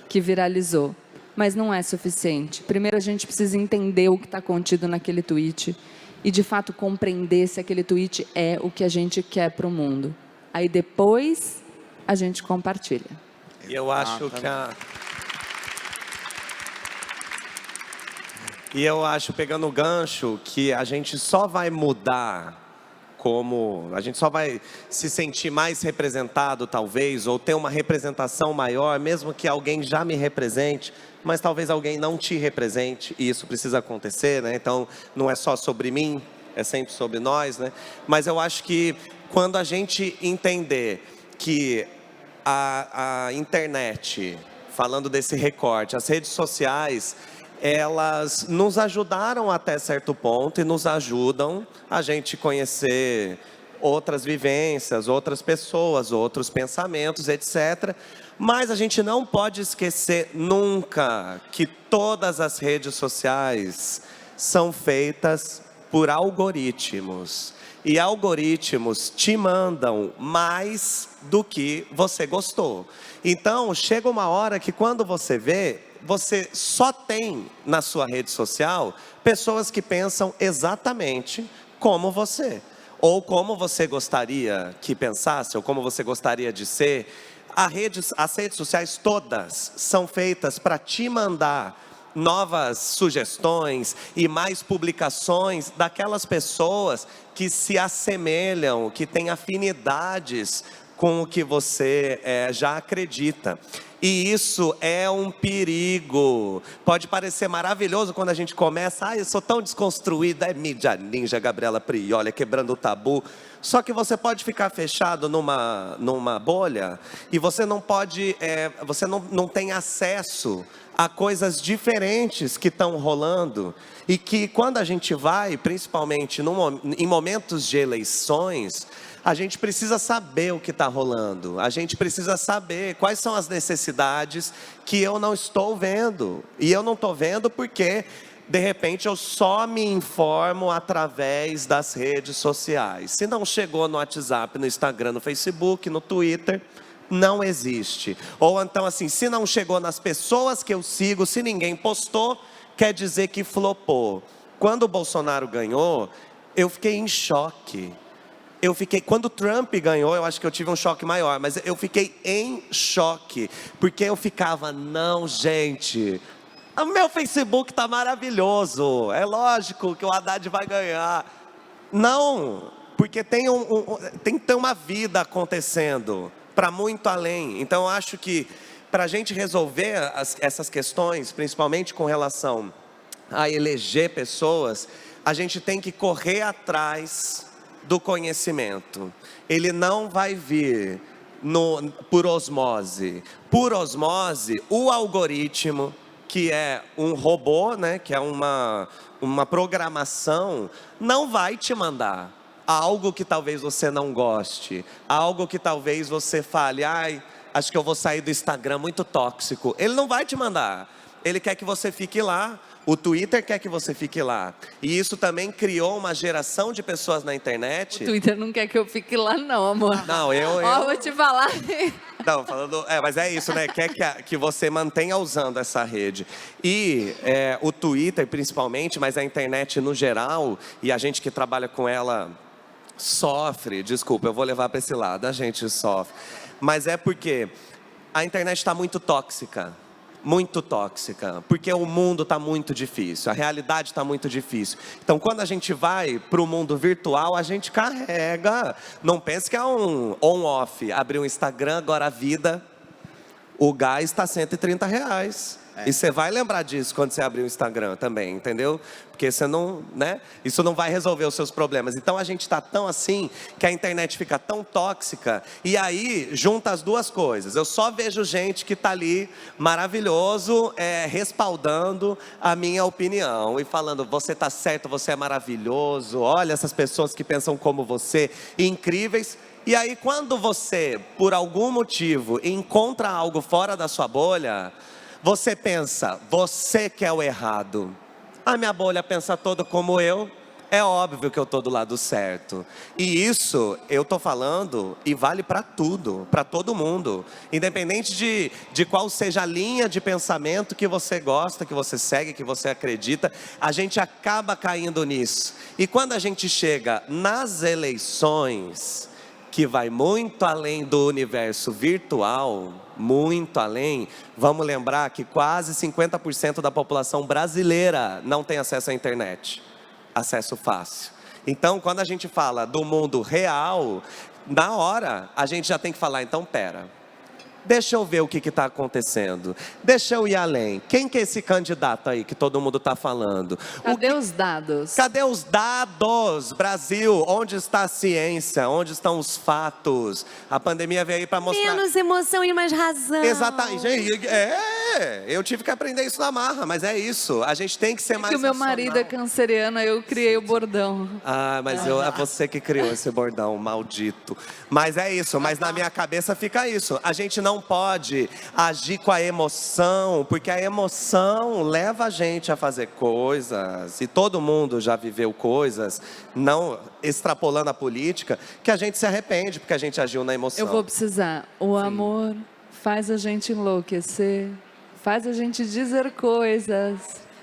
que viralizou, mas não é suficiente. Primeiro a gente precisa entender o que está contido naquele tweet e de fato compreender se aquele tweet é o que a gente quer para o mundo. Aí depois a gente compartilha. E eu acho pegando o gancho, que a gente só vai mudar a gente só vai se sentir mais representado, talvez, ou ter uma representação maior, mesmo que alguém já me represente, mas talvez alguém não te represente, e isso precisa acontecer, né? Então, não é só sobre mim, é sempre sobre nós, né? Mas eu acho que quando a gente entender que a internet, falando desse recorte, as redes sociais, elas nos ajudaram até certo ponto e nos ajudam a gente conhecer outras vivências, outras pessoas, outros pensamentos, etc. Mas a gente não pode esquecer nunca que todas as redes sociais são feitas por algoritmos. E algoritmos te mandam mais do que você gostou. Então, chega uma hora que quando você vê, você só tem na sua rede social pessoas que pensam exatamente como você. Ou como você gostaria que pensasse, ou como você gostaria de ser. As redes sociais todas são feitas para te mandar novas sugestões e mais publicações daquelas pessoas que se assemelham, que têm afinidades com o que você já acredita. E isso é um perigo. Pode parecer maravilhoso quando a gente começa, eu sou tão desconstruída, é mídia ninja, Gabriela Prioli, quebrando o tabu. Só que você pode ficar fechado numa bolha e você não pode, você não tem acesso a coisas diferentes que estão rolando. E que quando a gente vai, principalmente em momentos de eleições, a gente precisa saber o que está rolando. A gente precisa saber quais são as necessidades que eu não estou vendo. E eu não estou vendo porque, de repente, eu só me informo através das redes sociais. Se não chegou no WhatsApp, no Instagram, no Facebook, no Twitter, não existe. Ou então assim, se não chegou nas pessoas que eu sigo, se ninguém postou, quer dizer que flopou. Quando o Bolsonaro ganhou, eu fiquei em choque. Quando o Trump ganhou, eu acho que eu tive um choque maior, mas eu fiquei em choque, porque eu ficava, não, gente, o meu Facebook tá maravilhoso, é lógico que o Haddad vai ganhar. Não, porque tem que ter uma vida acontecendo, para muito além. Então eu acho que para a gente resolver essas questões, principalmente com relação a eleger pessoas, a gente tem que correr atrás do conhecimento. Ele não vai vir por osmose. Por osmose, o algoritmo, que é um robô, né, que é uma programação, não vai te mandar algo que talvez você não goste, algo que talvez você fale, acho que eu vou sair do Instagram, muito tóxico. Ele não vai te mandar. Ele quer que você fique lá. O Twitter quer que você fique lá. E isso também criou uma geração de pessoas na internet. O Twitter não quer que eu fique lá não, amor. Não, Ó, vou te falar. Não, falando... mas é isso, né? Quer que você mantenha usando essa rede. E o Twitter, principalmente, mas a internet no geral, e a gente que trabalha com ela sofre. Desculpa, eu vou levar para esse lado. A gente sofre. Mas é porque a internet está muito tóxica. Muito tóxica, porque o mundo está muito difícil, a realidade está muito difícil. Então, quando a gente vai para o mundo virtual, a gente carrega. Não pense que é um on-off. Abrir um Instagram, agora a vida, o gás está R$130. E você vai lembrar disso quando você abrir o Instagram também, entendeu? Porque você não, né? Isso não vai resolver os seus problemas. Então a gente está tão assim que a internet fica tão tóxica. E aí junta as duas coisas. Eu só vejo gente que está ali maravilhoso, respaldando a minha opinião e falando: você está certo, você é maravilhoso. Olha essas pessoas que pensam como você, incríveis. E aí quando você, por algum motivo, encontra algo fora da sua bolha, você pensa, você que é o errado. A minha bolha pensa toda como eu, é óbvio que eu estou do lado certo. E isso eu estou falando e vale para tudo, para todo mundo. Independente de qual seja a linha de pensamento que você gosta, que você segue, que você acredita, a gente acaba caindo nisso. E quando a gente chega nas eleições, que vai muito além do universo virtual, muito além, vamos lembrar que quase 50% da população brasileira não tem acesso à internet, acesso fácil. Então, quando a gente fala do mundo real, na hora, a gente já tem que falar, então, deixa eu ver o que está acontecendo. Deixa eu ir além. Quem que é esse candidato aí que todo mundo está falando? Cadê os dados? Cadê os dados, Brasil? Onde está a ciência? Onde estão os fatos? A pandemia veio aí para mostrar... Menos emoção e mais razão. Exatamente. Eu tive que aprender isso na marra, mas é isso. A gente tem que ser mais Porque o meu marido é canceriano, eu criei o bordão. Mas é você que criou esse bordão, maldito. Mas é isso, mas na minha cabeça fica isso. A gente não pode agir com a emoção, porque a emoção leva a gente a fazer coisas, e todo mundo já viveu coisas, não extrapolando a política, que a gente se arrepende, porque a gente agiu na emoção. Eu vou precisar. O amor faz a gente enlouquecer, faz a gente dizer coisas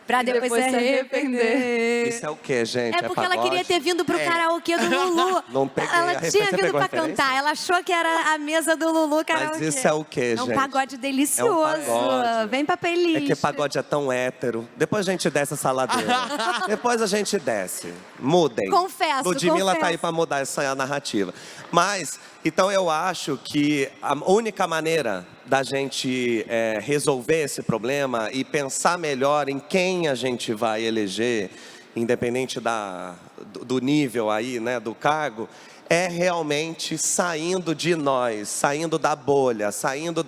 Pra depois se arrepender. Isso é o quê, gente? É porque ela pagode? queria ter vindo pro karaokê do Lulu. Não peguei a Ela referência. tinha Você vindo pegou a pra referência? cantar. Ela achou que era a mesa do Lulu karaokê. Mas isso é o quê, gente? É um pagode delicioso. pagode. Vem pra playlist. É que pagode é tão hétero. Depois a gente desce essa ladeira. Depois a gente desce. Mudem. Confesso, Ludmilla tá aí confesso. pra mudar essa narrativa. Mas, então eu acho que a única maneira da gente resolver esse problema e pensar melhor em quem a gente vai eleger, independente do nível aí, né, do cargo, é realmente saindo de nós, saindo da bolha, saindo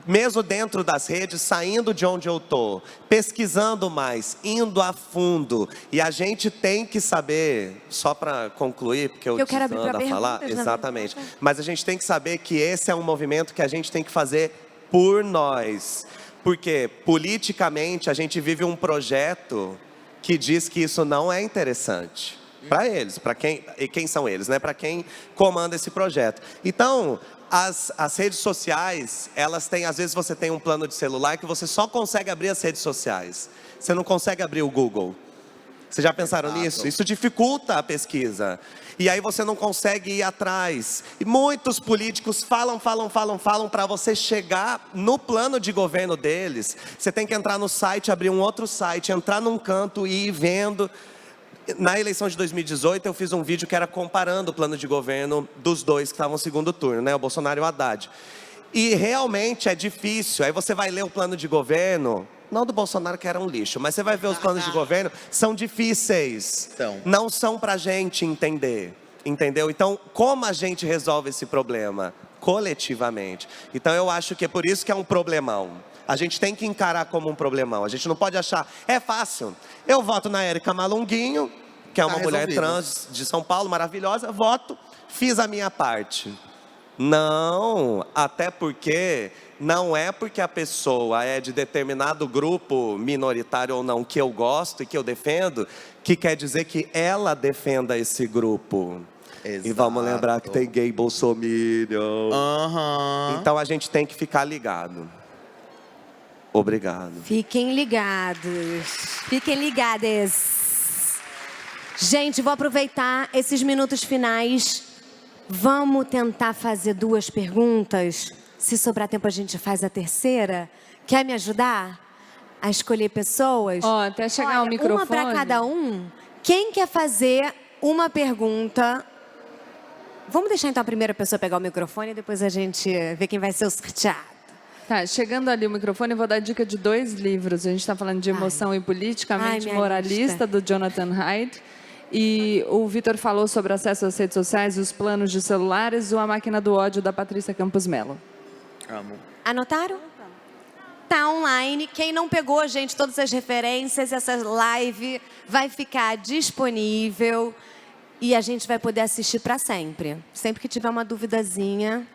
mesmo dentro das redes, saindo de onde eu tô, pesquisando mais, indo a fundo. E a gente tem que saber, só para concluir, porque eu quero abrir pra a falar, perguntas, exatamente. Mas a gente tem que saber que esse é um movimento que a gente tem que fazer por nós. Porque politicamente a gente vive um projeto que diz que isso não é interessante. Para eles, para quem são eles, né? Para quem comanda esse projeto. Então, as redes sociais, elas têm, às vezes você tem um plano de celular que você só consegue abrir as redes sociais. Você não consegue abrir o Google. Vocês já pensaram nisso? Isso dificulta a pesquisa. E aí você não consegue ir atrás. E muitos políticos falam para você chegar no plano de governo deles. Você tem que entrar no site, abrir um outro site, entrar num canto e ir vendo. Na eleição de 2018, eu fiz um vídeo que era comparando o plano de governo dos dois que estavam no segundo turno, né? O Bolsonaro e o Haddad. E realmente é difícil. Aí você vai ler o plano de governo, não do Bolsonaro, que era um lixo, mas você vai ver os planos de governo, são difíceis. Não são pra gente entender, entendeu? Então, como a gente resolve esse problema? Coletivamente. Então, eu acho que é por isso que é um problemão. A gente tem que encarar como um problemão. A gente não pode achar, é fácil. Eu voto na Érica Malunguinho, que é uma mulher trans de São Paulo, maravilhosa. Voto, fiz a minha parte. Não, até porque não é porque a pessoa é de determinado grupo minoritário ou não que eu gosto e que eu defendo, que quer dizer que ela defenda esse grupo. Exato. E vamos lembrar que tem gay bolsominion. Então a gente tem que ficar ligado. Obrigado. Fiquem ligados. Fiquem ligadas. Gente, vou aproveitar esses minutos finais. Vamos tentar fazer 2 perguntas. Se sobrar tempo, a gente faz a terceira. Quer me ajudar a escolher pessoas? Ó, até chegar o microfone. Uma para cada um. Quem quer fazer uma pergunta? Vamos deixar então a primeira pessoa pegar o microfone e depois a gente vê quem vai ser o sorteado. Tá, chegando ali o microfone, eu vou dar dica de 2 livros. A gente está falando de Emoção e Política, A Mente minha Moralista, lista. do Jonathan Haidt. E o Vitor falou sobre acesso às redes sociais e os planos de celulares, o A Máquina do Ódio, da Patrícia Campos Mello. Amo. Anotaram? Tá online. Quem não pegou, gente, todas as referências, essa live vai ficar disponível e a gente vai poder assistir para sempre. Sempre que tiver uma duvidazinha.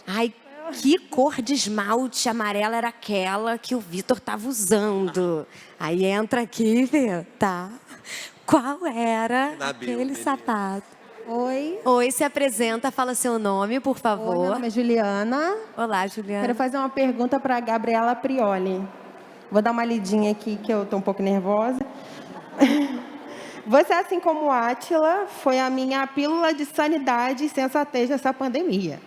Ai, que cor de esmalte amarela era aquela que o Vitor estava usando? Aí entra aqui e vê, tá? Qual era aquele sapato? Oi. Oi, se apresenta, fala seu nome, por favor. Oi, meu nome é Juliana. Olá, Juliana. Quero fazer uma pergunta para a Gabriela Prioli. Vou dar uma lidinha aqui, que eu estou um pouco nervosa. Você, assim como Átila, foi a minha pílula de sanidade e sensatez nessa pandemia.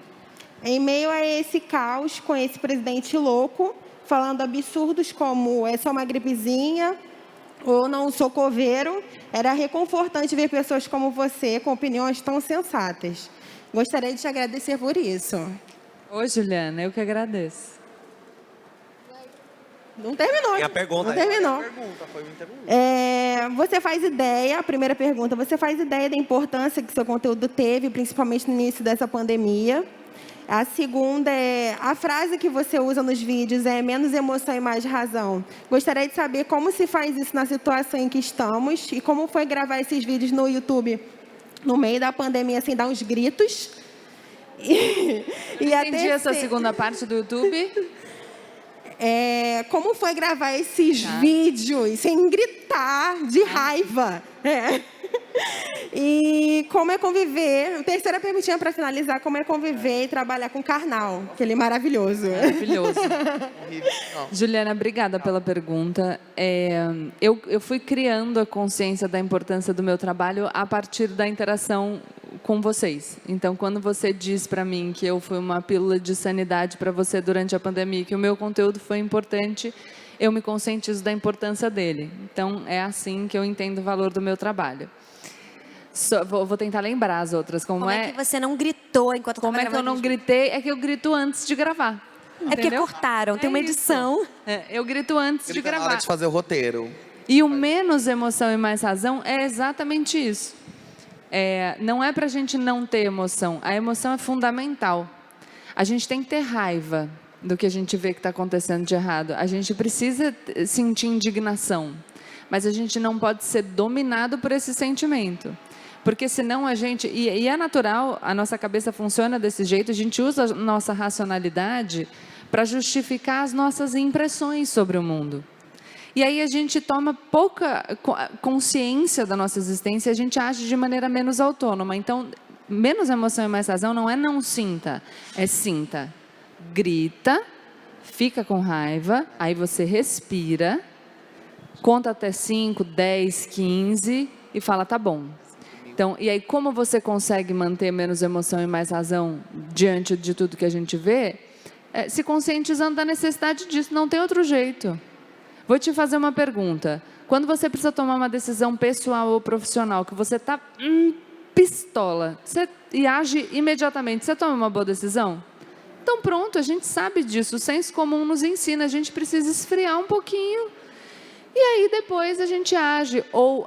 Em meio a esse caos, com esse presidente louco, falando absurdos como é só uma gripezinha ou não sou coveiro, era reconfortante ver pessoas como você com opiniões tão sensatas. Gostaria de te agradecer por isso. Oi, Juliana, eu que agradeço. Não terminou. Minha pergunta. Não terminou. Foi uma pergunta. Você faz ideia, a primeira pergunta, você faz ideia da importância que seu conteúdo teve, principalmente no início dessa pandemia? A segunda é, a frase que você usa nos vídeos é menos emoção e mais razão. Gostaria de saber como se faz isso na situação em que estamos e como foi gravar esses vídeos no YouTube no meio da pandemia, sem dar uns gritos. Entendi essa segunda parte do YouTube. Como foi gravar esses vídeos sem gritar de raiva. E E como é conviver, terceira perguntinha para finalizar, como é conviver e trabalhar com Karnal, aquele maravilhoso. Maravilhoso. Juliana, obrigada pela pergunta. Eu fui criando a consciência da importância do meu trabalho a partir da interação com vocês. Então, quando você diz para mim que eu fui uma pílula de sanidade para você durante a pandemia, que o meu conteúdo foi importante, eu me conscientizo da importância dele. Então, é assim que eu entendo o valor do meu trabalho. Vou tentar lembrar as outras. Como é que você não gritou enquanto Como é que eu não gritei? É que eu grito antes de gravar. É porque cortaram, tem uma edição. Eu grito antes de gravar. Na hora de fazer o roteiro. E o menos emoção e mais razão é exatamente isso. Não é pra gente não ter emoção. A emoção é fundamental. A gente tem que ter raiva do que a gente vê que está acontecendo de errado. A gente precisa sentir indignação. Mas a gente não pode ser dominado por esse sentimento. Porque senão a gente... E é natural, a nossa cabeça funciona desse jeito, a gente usa a nossa racionalidade para justificar as nossas impressões sobre o mundo. E aí a gente toma pouca consciência da nossa existência e a gente age de maneira menos autônoma. Então, menos emoção e mais razão não é não sinta, é sinta. Grita, fica com raiva, aí você respira, conta até 5, 10, 15 e fala, tá bom. Então, e aí como você consegue manter menos emoção e mais razão diante de tudo que a gente vê? Se conscientizando da necessidade disso, não tem outro jeito. Vou te fazer uma pergunta. Quando você precisa tomar uma decisão pessoal ou profissional, que você está pistola, e age imediatamente, você toma uma boa decisão? Então pronto, a gente sabe disso, o senso comum nos ensina, a gente precisa esfriar um pouquinho. E aí depois a gente age, ou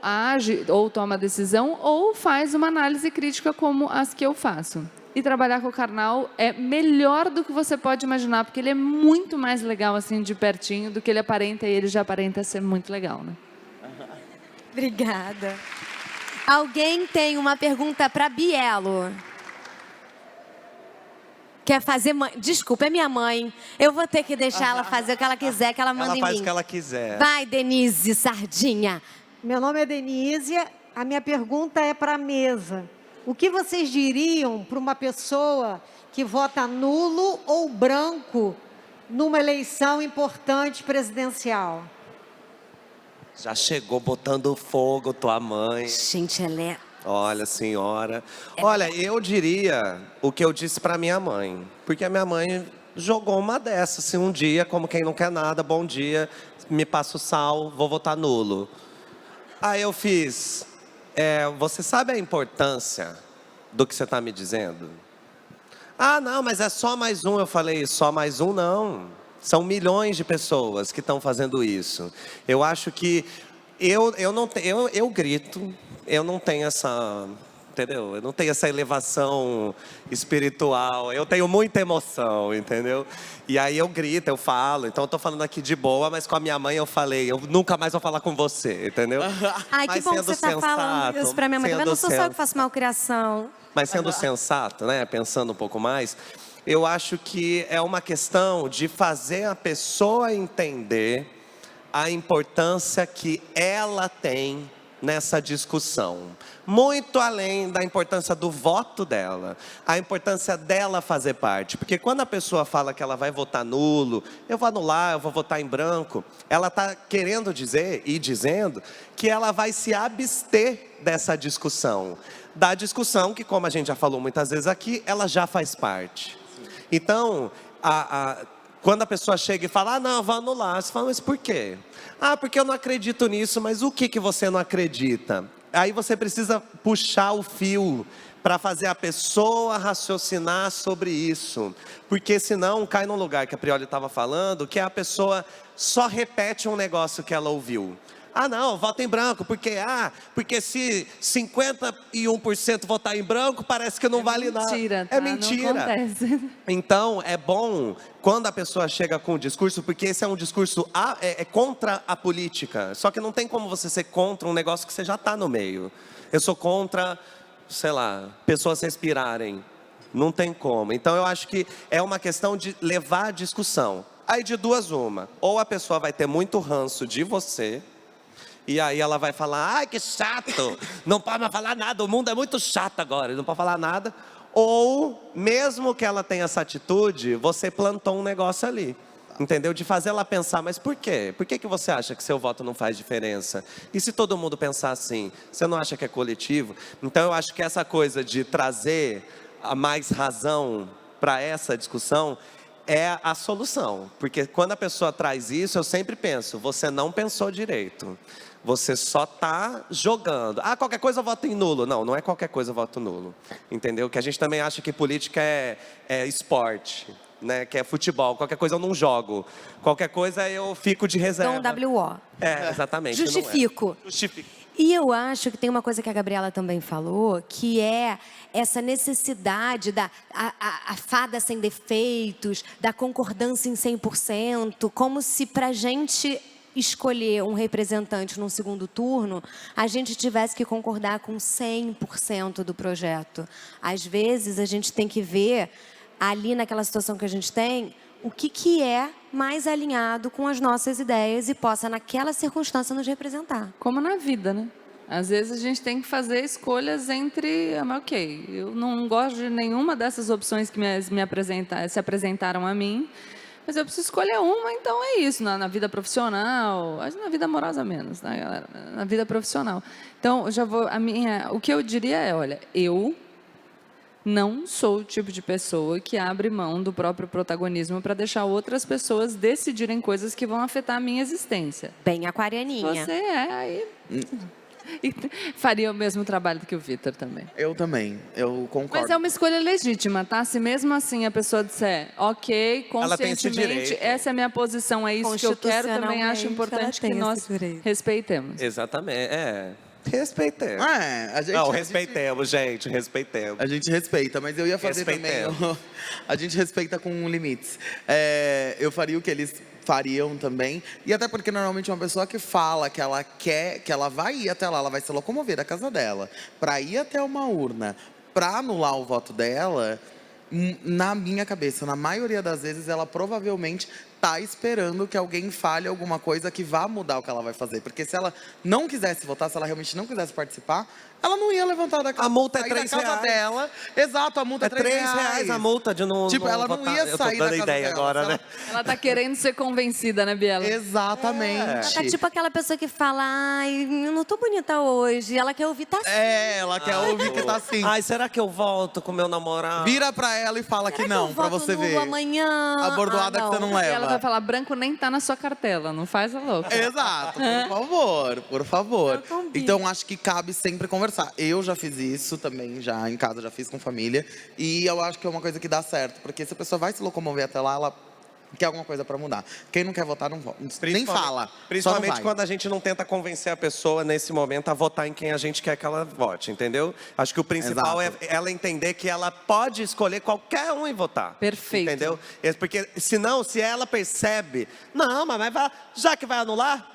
toma decisão, ou faz uma análise crítica como as que eu faço. E trabalhar com o Karnal é melhor do que você pode imaginar, porque ele é muito mais legal assim de pertinho do que ele aparenta, e ele já aparenta ser muito legal, né? Obrigada. Alguém tem uma pergunta para Bielo? Quer fazer... Desculpa, é minha mãe. Eu vou ter que deixar ela fazer o que ela quiser, que ela manda em mim. Ela faz o que ela quiser. Vai, Denise Sardinha. Meu nome é Denise. A minha pergunta é para a mesa. O que vocês diriam para uma pessoa que vota nulo ou branco numa eleição importante presidencial? Já chegou botando fogo, tua mãe. Gente, ela é... Olha, senhora. Olha, eu diria o que eu disse para minha mãe. Porque a minha mãe jogou uma dessas, assim, um dia, como quem não quer nada, bom dia, me passa o sal, vou votar nulo. Aí eu fiz, você sabe a importância do que você está me dizendo? Ah, não, mas é só mais um. Eu falei, só mais um não. São milhões de pessoas que estão fazendo isso. Eu acho que eu grito, eu não tenho essa, entendeu? Eu não tenho essa elevação espiritual, eu tenho muita emoção, entendeu? E aí eu grito, eu falo, então eu tô falando aqui de boa, mas com a minha mãe eu falei, eu nunca mais vou falar com você, entendeu? Ai, que bom que você tá falando isso pra minha mãe, eu não sou só eu que faço malcriação. Mas sendo sensato, né, pensando um pouco mais, eu acho que é uma questão de fazer a pessoa entender a importância que ela tem nessa discussão. Muito além da importância do voto dela, a importância dela fazer parte. Porque quando a pessoa fala que ela vai votar nulo, eu vou anular, eu vou votar em branco, ela está querendo dizer e dizendo que ela vai se abster dessa discussão. Da discussão que, como a gente já falou muitas vezes aqui, ela já faz parte. Então, quando a pessoa chega e fala, não, eu vou anular, você fala, mas por quê? Ah, porque eu não acredito nisso, mas o que você não acredita? Aí você precisa puxar o fio para fazer a pessoa raciocinar sobre isso. Porque senão cai num lugar que a Prioli estava falando, que a pessoa só repete um negócio que ela ouviu. Ah, não, vota em branco, porque se 51% votar em branco, parece que não vale nada. Mentira, tá? É mentira. Não acontece. Então, é bom quando a pessoa chega com um discurso, porque esse é um discurso contra a política. Só que não tem como você ser contra um negócio que você já está no meio. Eu sou contra, sei lá, pessoas respirarem. Não tem como. Então, eu acho que é uma questão de levar a discussão. Aí, de duas uma. Ou a pessoa vai ter muito ranço de você, E aí ela vai falar, ai, que chato, não pode mais falar nada, o mundo é muito chato agora, não pode falar nada. Ou, mesmo que ela tenha essa atitude, você plantou um negócio ali. Entendeu? De fazer ela pensar, mas por quê? Por que você acha que seu voto não faz diferença? E se todo mundo pensar assim, você não acha que é coletivo? Então eu acho que essa coisa de trazer a mais razão para essa discussão é a solução. Porque quando a pessoa traz isso, eu sempre penso, você não pensou direito. Você só está jogando. Ah, qualquer coisa eu voto em nulo. Não, não é qualquer coisa eu voto nulo. Entendeu? Que a gente também acha que política é esporte. Né, que é futebol, qualquer coisa eu não jogo, qualquer coisa eu fico de reserva. Então, WO. Exatamente. Justifico. Justifico. E eu acho que tem uma coisa que a Gabriela também falou, que é essa necessidade da a fada sem defeitos, da concordância em 100%, como se pra gente escolher um representante num segundo turno, a gente tivesse que concordar com 100% do projeto. Às vezes, a gente tem que ver ali naquela situação que a gente tem, o que é mais alinhado com as nossas ideias e possa, naquela circunstância, nos representar. Como na vida, né? Às vezes a gente tem que fazer escolhas entre... Ok, eu não gosto de nenhuma dessas opções que se apresentaram a mim, mas eu preciso escolher uma, então é isso. Na vida profissional, na vida amorosa menos, né, galera? Na vida profissional. Então, o que eu diria é, olha, eu não sou o tipo de pessoa que abre mão do próprio protagonismo para deixar outras pessoas decidirem coisas que vão afetar a minha existência. Bem aquarianinha. Você aí e faria o mesmo trabalho que o Vitor também. Eu também, eu concordo. Mas é uma escolha legítima, tá? Se mesmo assim a pessoa disser, ok, conscientemente, essa é a minha posição, é isso que eu quero, também acho importante que nós respeitemos. Exatamente, respeitemos. Respeitemos, gente, respeitemos. A gente respeita, mas eu ia fazer também. A gente respeita com limites. Eu faria o que eles fariam também. E até porque normalmente uma pessoa que fala que ela quer, que ela vai ir até lá, ela vai se locomover da casa dela, para ir até uma urna, para anular o voto dela, na minha cabeça, na maioria das vezes, ela provavelmente tá esperando que alguém fale alguma coisa que vá mudar o que ela vai fazer. Porque se ela não quisesse votar, se ela realmente não quisesse participar, ela não ia levantar da casa. A multa é R$3 dela. Exato, a multa é R$3 a multa de não Tipo, ela não ia sair da casa dela. Agora, né? Ela tá querendo ser convencida, né, Biela? Exatamente. Ela tá tipo aquela pessoa que fala, ai, eu não tô bonita hoje. Ela quer ouvir, tá assim. Ela quer ouvir que tá assim. Ai, será que eu volto com meu namorado? Vira pra ela e fala que não, pra você ver. Amanhã. A bordoada que você não leva. Ela vai falar, branco nem tá na sua cartela, não faz a louca. Exato, por favor. Então, acho que cabe sempre conversar. Eu já fiz isso também, já em casa, já fiz com família. E eu acho que é uma coisa que dá certo. Porque se a pessoa vai se locomover até lá, ela quer alguma coisa para mudar. Quem não quer votar, não vota. Nem fala. Principalmente quando a gente não tenta convencer a pessoa, nesse momento, a votar em quem a gente quer que ela vote, entendeu? Acho que o principal é ela entender que ela pode escolher qualquer um e votar. Perfeito. Entendeu? Porque, senão, se ela percebe... Não, mas já que vai anular,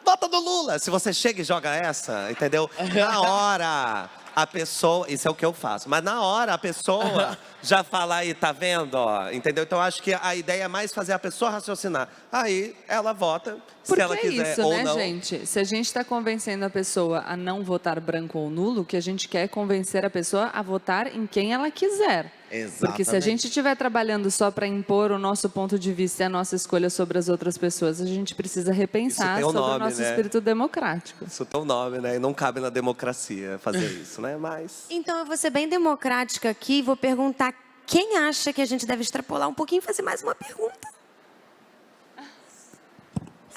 vota no Lula. Se você chega e joga essa, entendeu? Na hora... A pessoa, isso é o que eu faço, mas na hora a pessoa já fala aí, tá vendo, ó, entendeu? Então acho que a ideia é mais fazer a pessoa raciocinar. Aí ela vota, porque se ela quiser isso, ou né, não. gente? Se a gente está convencendo a pessoa a não votar branco ou nulo, o que a gente quer é convencer a pessoa a votar em quem ela quiser. Exatamente. Porque se a gente estiver trabalhando só para impor o nosso ponto de vista e a nossa escolha sobre as outras pessoas, a gente precisa repensar sobre o nosso espírito democrático. Isso tem um nome, né? E não cabe na democracia fazer isso, né? Mas... Então eu vou ser bem democrática aqui e vou perguntar quem acha que a gente deve extrapolar um pouquinho e fazer mais uma pergunta.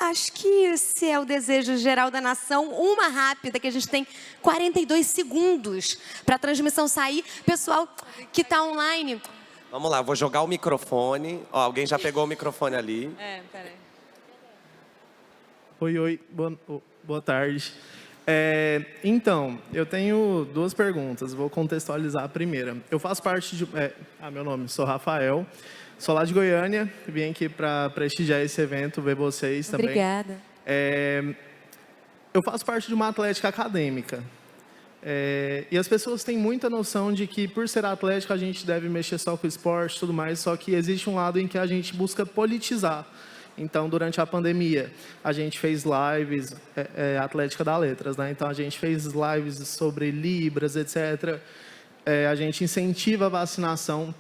Acho que esse é o desejo geral da nação. Uma rápida, que a gente tem 42 segundos para a transmissão sair. Pessoal que está online. Vamos lá, vou jogar o microfone. Ó, alguém já pegou o microfone ali. Peraí. Oi, boa tarde. Então, eu tenho duas perguntas. Vou contextualizar a primeira. Eu faço parte de... meu nome, sou Rafael. Sou lá de Goiânia, vim aqui para prestigiar esse evento, ver vocês também. Obrigada. Eu faço parte de uma atlética acadêmica. E as pessoas têm muita noção de que, por ser atlético, a gente deve mexer só com o esporte e tudo mais, só que existe um lado em que a gente busca politizar. Então, durante a pandemia, a gente fez lives, Atlética da Letras, né? Então, a gente fez lives sobre Libras, etc. A gente incentiva a vacinação.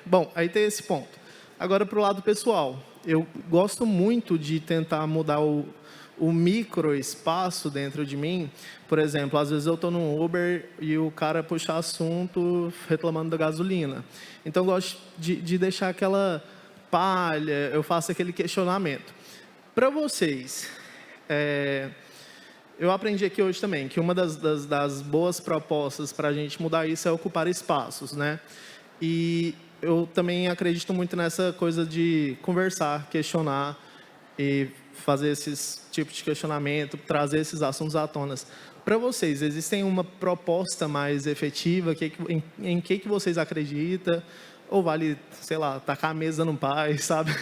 Bom, aí tem esse ponto. Agora, para o lado pessoal, eu gosto muito de tentar mudar o microespaço dentro de mim. Por exemplo, às vezes eu estou no Uber e o cara puxa assunto reclamando da gasolina. Então, eu gosto de deixar aquela palha, eu faço aquele questionamento. Para vocês, eu aprendi aqui hoje também que uma das boas propostas para a gente mudar isso é ocupar espaços, né? E eu também acredito muito nessa coisa de conversar, questionar e fazer esses tipos de questionamento, trazer esses assuntos à tona. Para vocês, existem uma proposta mais efetiva? Em que vocês acreditam? Ou vale, sei lá, tacar a mesa no pai, sabe?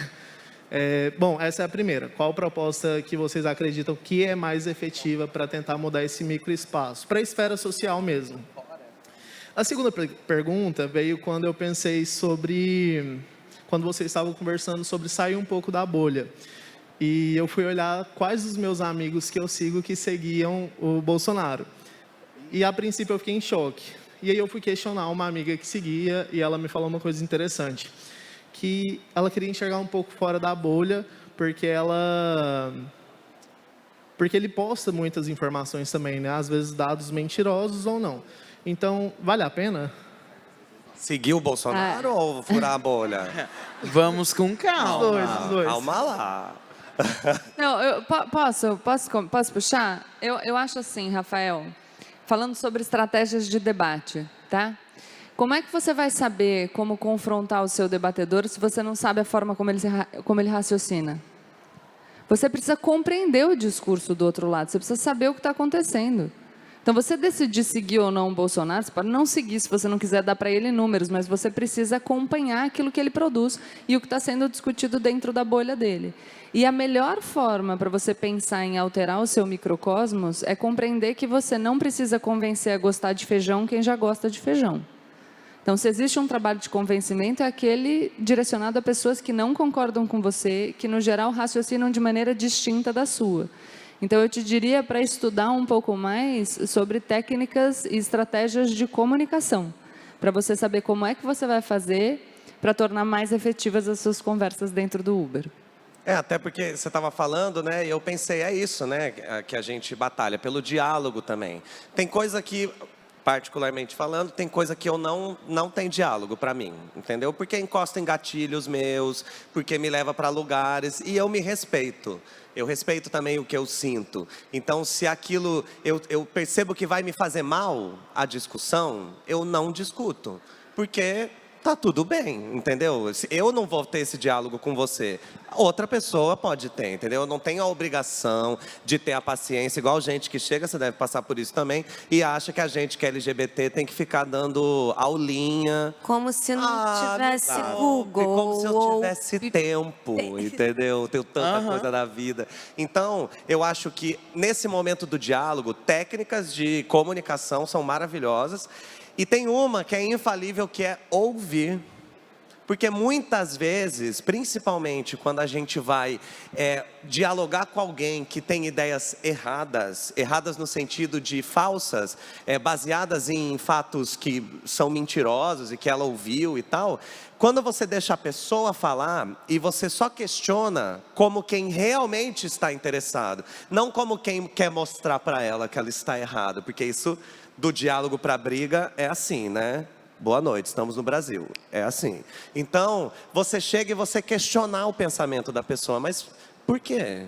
Bom, essa é a primeira. Qual proposta que vocês acreditam que é mais efetiva para tentar mudar esse microespaço? Para a esfera social mesmo. A segunda pergunta veio quando eu pensei sobre... Quando vocês estavam conversando sobre sair um pouco da bolha. E eu fui olhar quais os meus amigos que eu sigo que seguiam o Bolsonaro. E, a princípio, eu fiquei em choque. E aí eu fui questionar uma amiga que seguia e ela me falou uma coisa interessante. Que ela queria enxergar um pouco fora da bolha, porque ele posta muitas informações também, né? Às vezes dados mentirosos ou não. Então, vale a pena? Seguir o Bolsonaro ou furar a bolha? Vamos com calma. Os dois. Calma lá. Não, posso puxar? Eu acho assim, Rafael, falando sobre estratégias de debate, tá? Como é que você vai saber como confrontar o seu debatedor se você não sabe a forma como ele raciocina? Você precisa compreender o discurso do outro lado, você precisa saber o que está acontecendo. Então, você decidir seguir ou não o Bolsonaro, você pode não seguir se você não quiser dar para ele números, mas você precisa acompanhar aquilo que ele produz e o que está sendo discutido dentro da bolha dele. E a melhor forma para você pensar em alterar o seu microcosmos é compreender que você não precisa convencer a gostar de feijão quem já gosta de feijão. Então, se existe um trabalho de convencimento, é aquele direcionado a pessoas que não concordam com você, que, no geral, raciocinam de maneira distinta da sua. Então, eu te diria para estudar um pouco mais sobre técnicas e estratégias de comunicação, para você saber como é que você vai fazer para tornar mais efetivas as suas conversas dentro do Uber. Até porque você estava falando, né? E eu pensei, é isso, né? Que a gente batalha pelo diálogo também. Tem coisa que, particularmente falando, tem coisa que eu não tem diálogo para mim, entendeu? Porque encosta em gatilhos meus, porque me leva para lugares e eu me respeito. Eu respeito também o que eu sinto. Então, se aquilo eu percebo que vai me fazer mal a discussão, eu não discuto. Porque tá tudo bem, entendeu? Eu não vou ter esse diálogo com você. Outra pessoa pode ter, entendeu? Eu não tenho a obrigação de ter a paciência, igual gente que chega, você deve passar por isso também, e acha que a gente que é LGBT tem que ficar dando aulinha. Como se não tivesse Google. Como se eu tivesse tempo, entendeu? Tenho tanta coisa na vida. Então, eu acho que nesse momento do diálogo, técnicas de comunicação são maravilhosas. E tem uma que é infalível, que é ouvir. Porque muitas vezes, principalmente quando a gente vai dialogar com alguém que tem ideias erradas no sentido de falsas, baseadas em fatos que são mentirosos e que ela ouviu e tal, quando você deixa a pessoa falar e você só questiona como quem realmente está interessado, não como quem quer mostrar para ela que ela está errada, porque isso do diálogo para a briga é assim, né? Boa noite, estamos no Brasil. É assim. Então, você chega e você questionar o pensamento da pessoa. Mas por quê?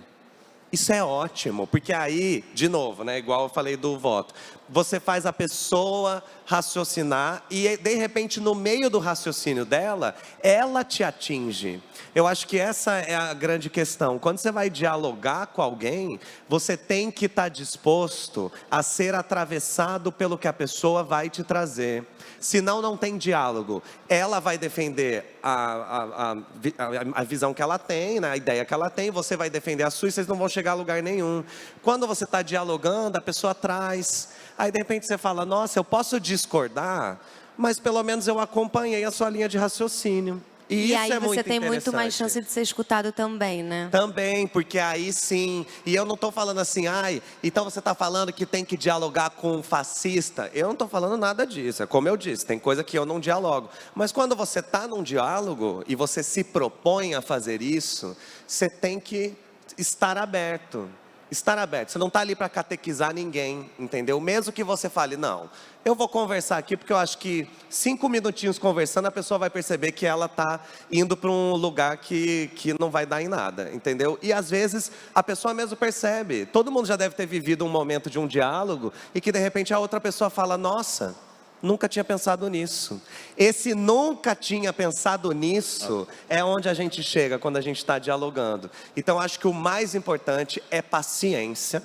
Isso é ótimo, porque aí, de novo, né, igual eu falei do voto, você faz a pessoa raciocinar e, de repente, no meio do raciocínio dela, ela te atinge. Eu acho que essa é a grande questão. Quando você vai dialogar com alguém, você tem que estar disposto a ser atravessado pelo que a pessoa vai te trazer. Senão, não tem diálogo. Ela vai defender a visão que ela tem, né, a ideia que ela tem, você vai defender a sua e vocês não vão chegar a lugar nenhum. Quando você está dialogando, a pessoa traz. Aí, de repente, você fala, nossa, eu posso discordar, mas pelo menos eu acompanhei a sua linha de raciocínio. E E isso aí é você tem muito mais interessante. chance de ser escutado também, né? Também, porque aí sim. E eu não tô falando assim, ai, então você tá falando que tem que dialogar com um fascista. Eu não tô falando nada disso. É como eu disse, tem coisa que eu não dialogo. Mas quando você tá num diálogo e você se propõe a fazer isso, você tem que estar aberto. Estar aberto. Você não está ali para catequizar ninguém, entendeu? Mesmo que você fale, não, eu vou conversar aqui porque eu acho que 5 minutinhos conversando a pessoa vai perceber que ela está indo para um lugar que não vai dar em nada, entendeu? E às vezes a pessoa mesmo percebe. Todo mundo já deve ter vivido um momento de um diálogo e que de repente a outra pessoa fala, nossa, nunca tinha pensado nisso. Esse nunca tinha pensado nisso é onde a gente chega quando a gente está dialogando. Então, acho que o mais importante é paciência.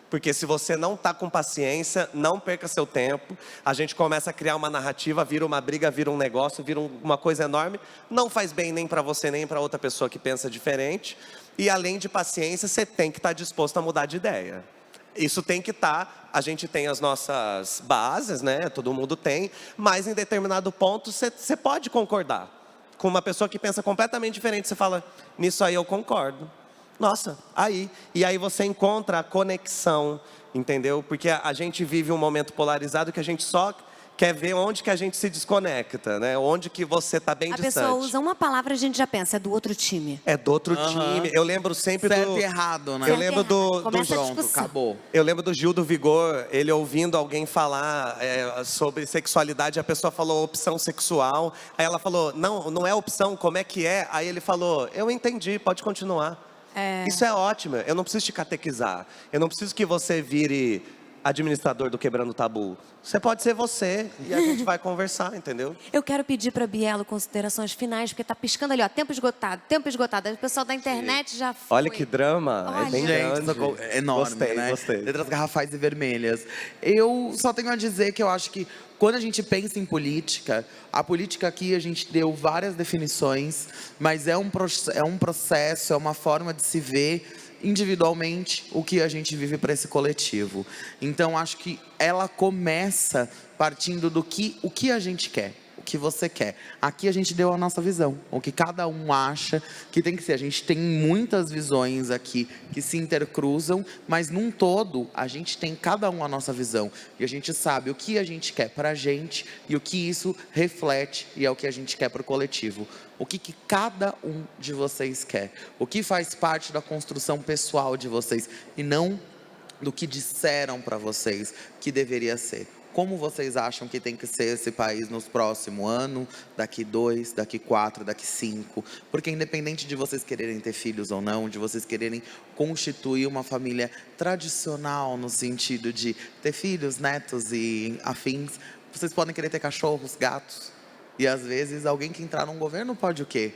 Porque se você não está com paciência, não perca seu tempo. A gente começa a criar uma narrativa, vira uma briga, vira um negócio, vira uma coisa enorme. Não faz bem nem para você, nem para outra pessoa que pensa diferente. E além de paciência, você tem que estar disposto a mudar de ideia. Isso tem que estar, a gente tem as nossas bases, né? Todo mundo tem, mas em determinado ponto você pode concordar. Com uma pessoa que pensa completamente diferente, você fala, nisso aí eu concordo. Nossa, aí. E aí você encontra a conexão, entendeu? Porque a gente vive um momento polarizado que a gente só quer ver onde que a gente se desconecta, né? Onde que você está bem distante. A pessoa usa uma palavra, a gente já pensa, é do outro time. É do outro time. Eu lembro sempre certo do... e errado, né? Eu lembro do Começa a Pronto, discussão. acabou. Eu lembro do Gil do Vigor, ele ouvindo alguém falar sobre sexualidade, a pessoa falou opção sexual, aí ela falou, não é opção, como é que é? Aí ele falou, eu entendi, pode continuar. Isso é ótimo, eu não preciso te catequizar, eu não preciso que você vire administrador do Quebrando Tabu. Você pode ser você e a gente vai conversar, entendeu? Eu quero pedir para Bielo considerações finais, porque tá piscando ali, ó, tempo esgotado, tempo esgotado. O pessoal da internet já foi. Olha que drama, é bem Gente, grande. é enorme, né? Gostei. Letras garrafais e vermelhas. Eu só tenho a dizer que eu acho que quando a gente pensa em política, a política aqui a gente deu várias definições, mas é um processo, é uma forma de se ver individualmente o que a gente vive para esse coletivo. Então acho que ela começa partindo do o que a gente quer, o que você quer. Aqui a gente deu a nossa visão, o que cada um acha que tem que ser. A gente tem muitas visões aqui que se intercruzam, mas num todo a gente tem cada um a nossa visão e a gente sabe o que a gente quer para a gente e o que isso reflete e é o que a gente quer para o coletivo. O que cada um de vocês quer, o que faz parte da construção pessoal de vocês e não do que disseram para vocês que deveria ser. Como vocês acham que tem que ser esse país nos próximos anos, daqui 2, daqui 4, daqui 5? Porque independente de vocês quererem ter filhos ou não, de vocês quererem constituir uma família tradicional no sentido de ter filhos, netos e afins, vocês podem querer ter cachorros, gatos. E às vezes alguém que entrar num governo pode o quê?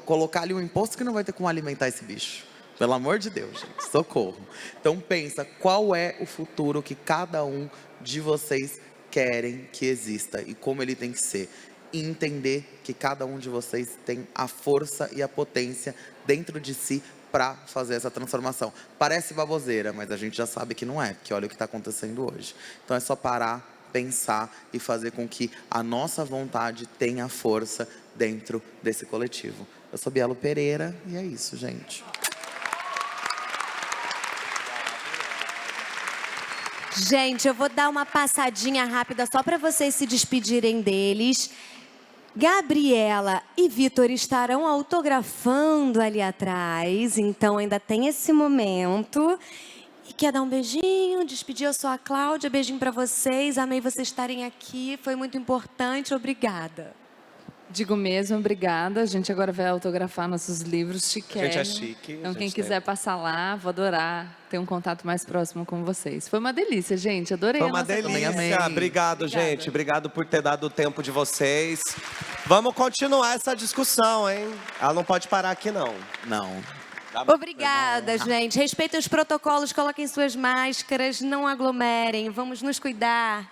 Colocar ali um imposto que não vai ter como alimentar esse bicho. Pelo amor de Deus, gente, socorro. Então pensa, qual é o futuro que cada um de vocês querem que exista e como ele tem que ser. E entender que cada um de vocês tem a força e a potência dentro de si para fazer essa transformação. Parece baboseira, mas a gente já sabe que não é, porque olha o que está acontecendo hoje. Então é só parar, pensar e fazer com que a nossa vontade tenha força dentro desse coletivo. Eu sou Bielo Pereira e é isso, gente. Gente, eu vou dar uma passadinha rápida só para vocês se despedirem deles. Gabriela e Vitor estarão autografando ali atrás, então ainda tem esse momento. E quer dar um beijinho, despedir? Eu sou a Cláudia, beijinho para vocês, amei vocês estarem aqui, foi muito importante, obrigada. Digo mesmo, obrigada. A gente agora vai autografar nossos livros chiquérrimos. A gente é chique. Então, quem quiser passar lá, vou adorar ter um contato mais próximo com vocês. Foi uma delícia, gente. Adorei. Foi uma delícia. Obrigado, gente. Obrigado por ter dado o tempo de vocês. Vamos continuar essa discussão, hein? Ela não pode parar aqui, não. Não. Obrigada, gente. Respeitem os protocolos, coloquem suas máscaras, não aglomerem. Vamos nos cuidar.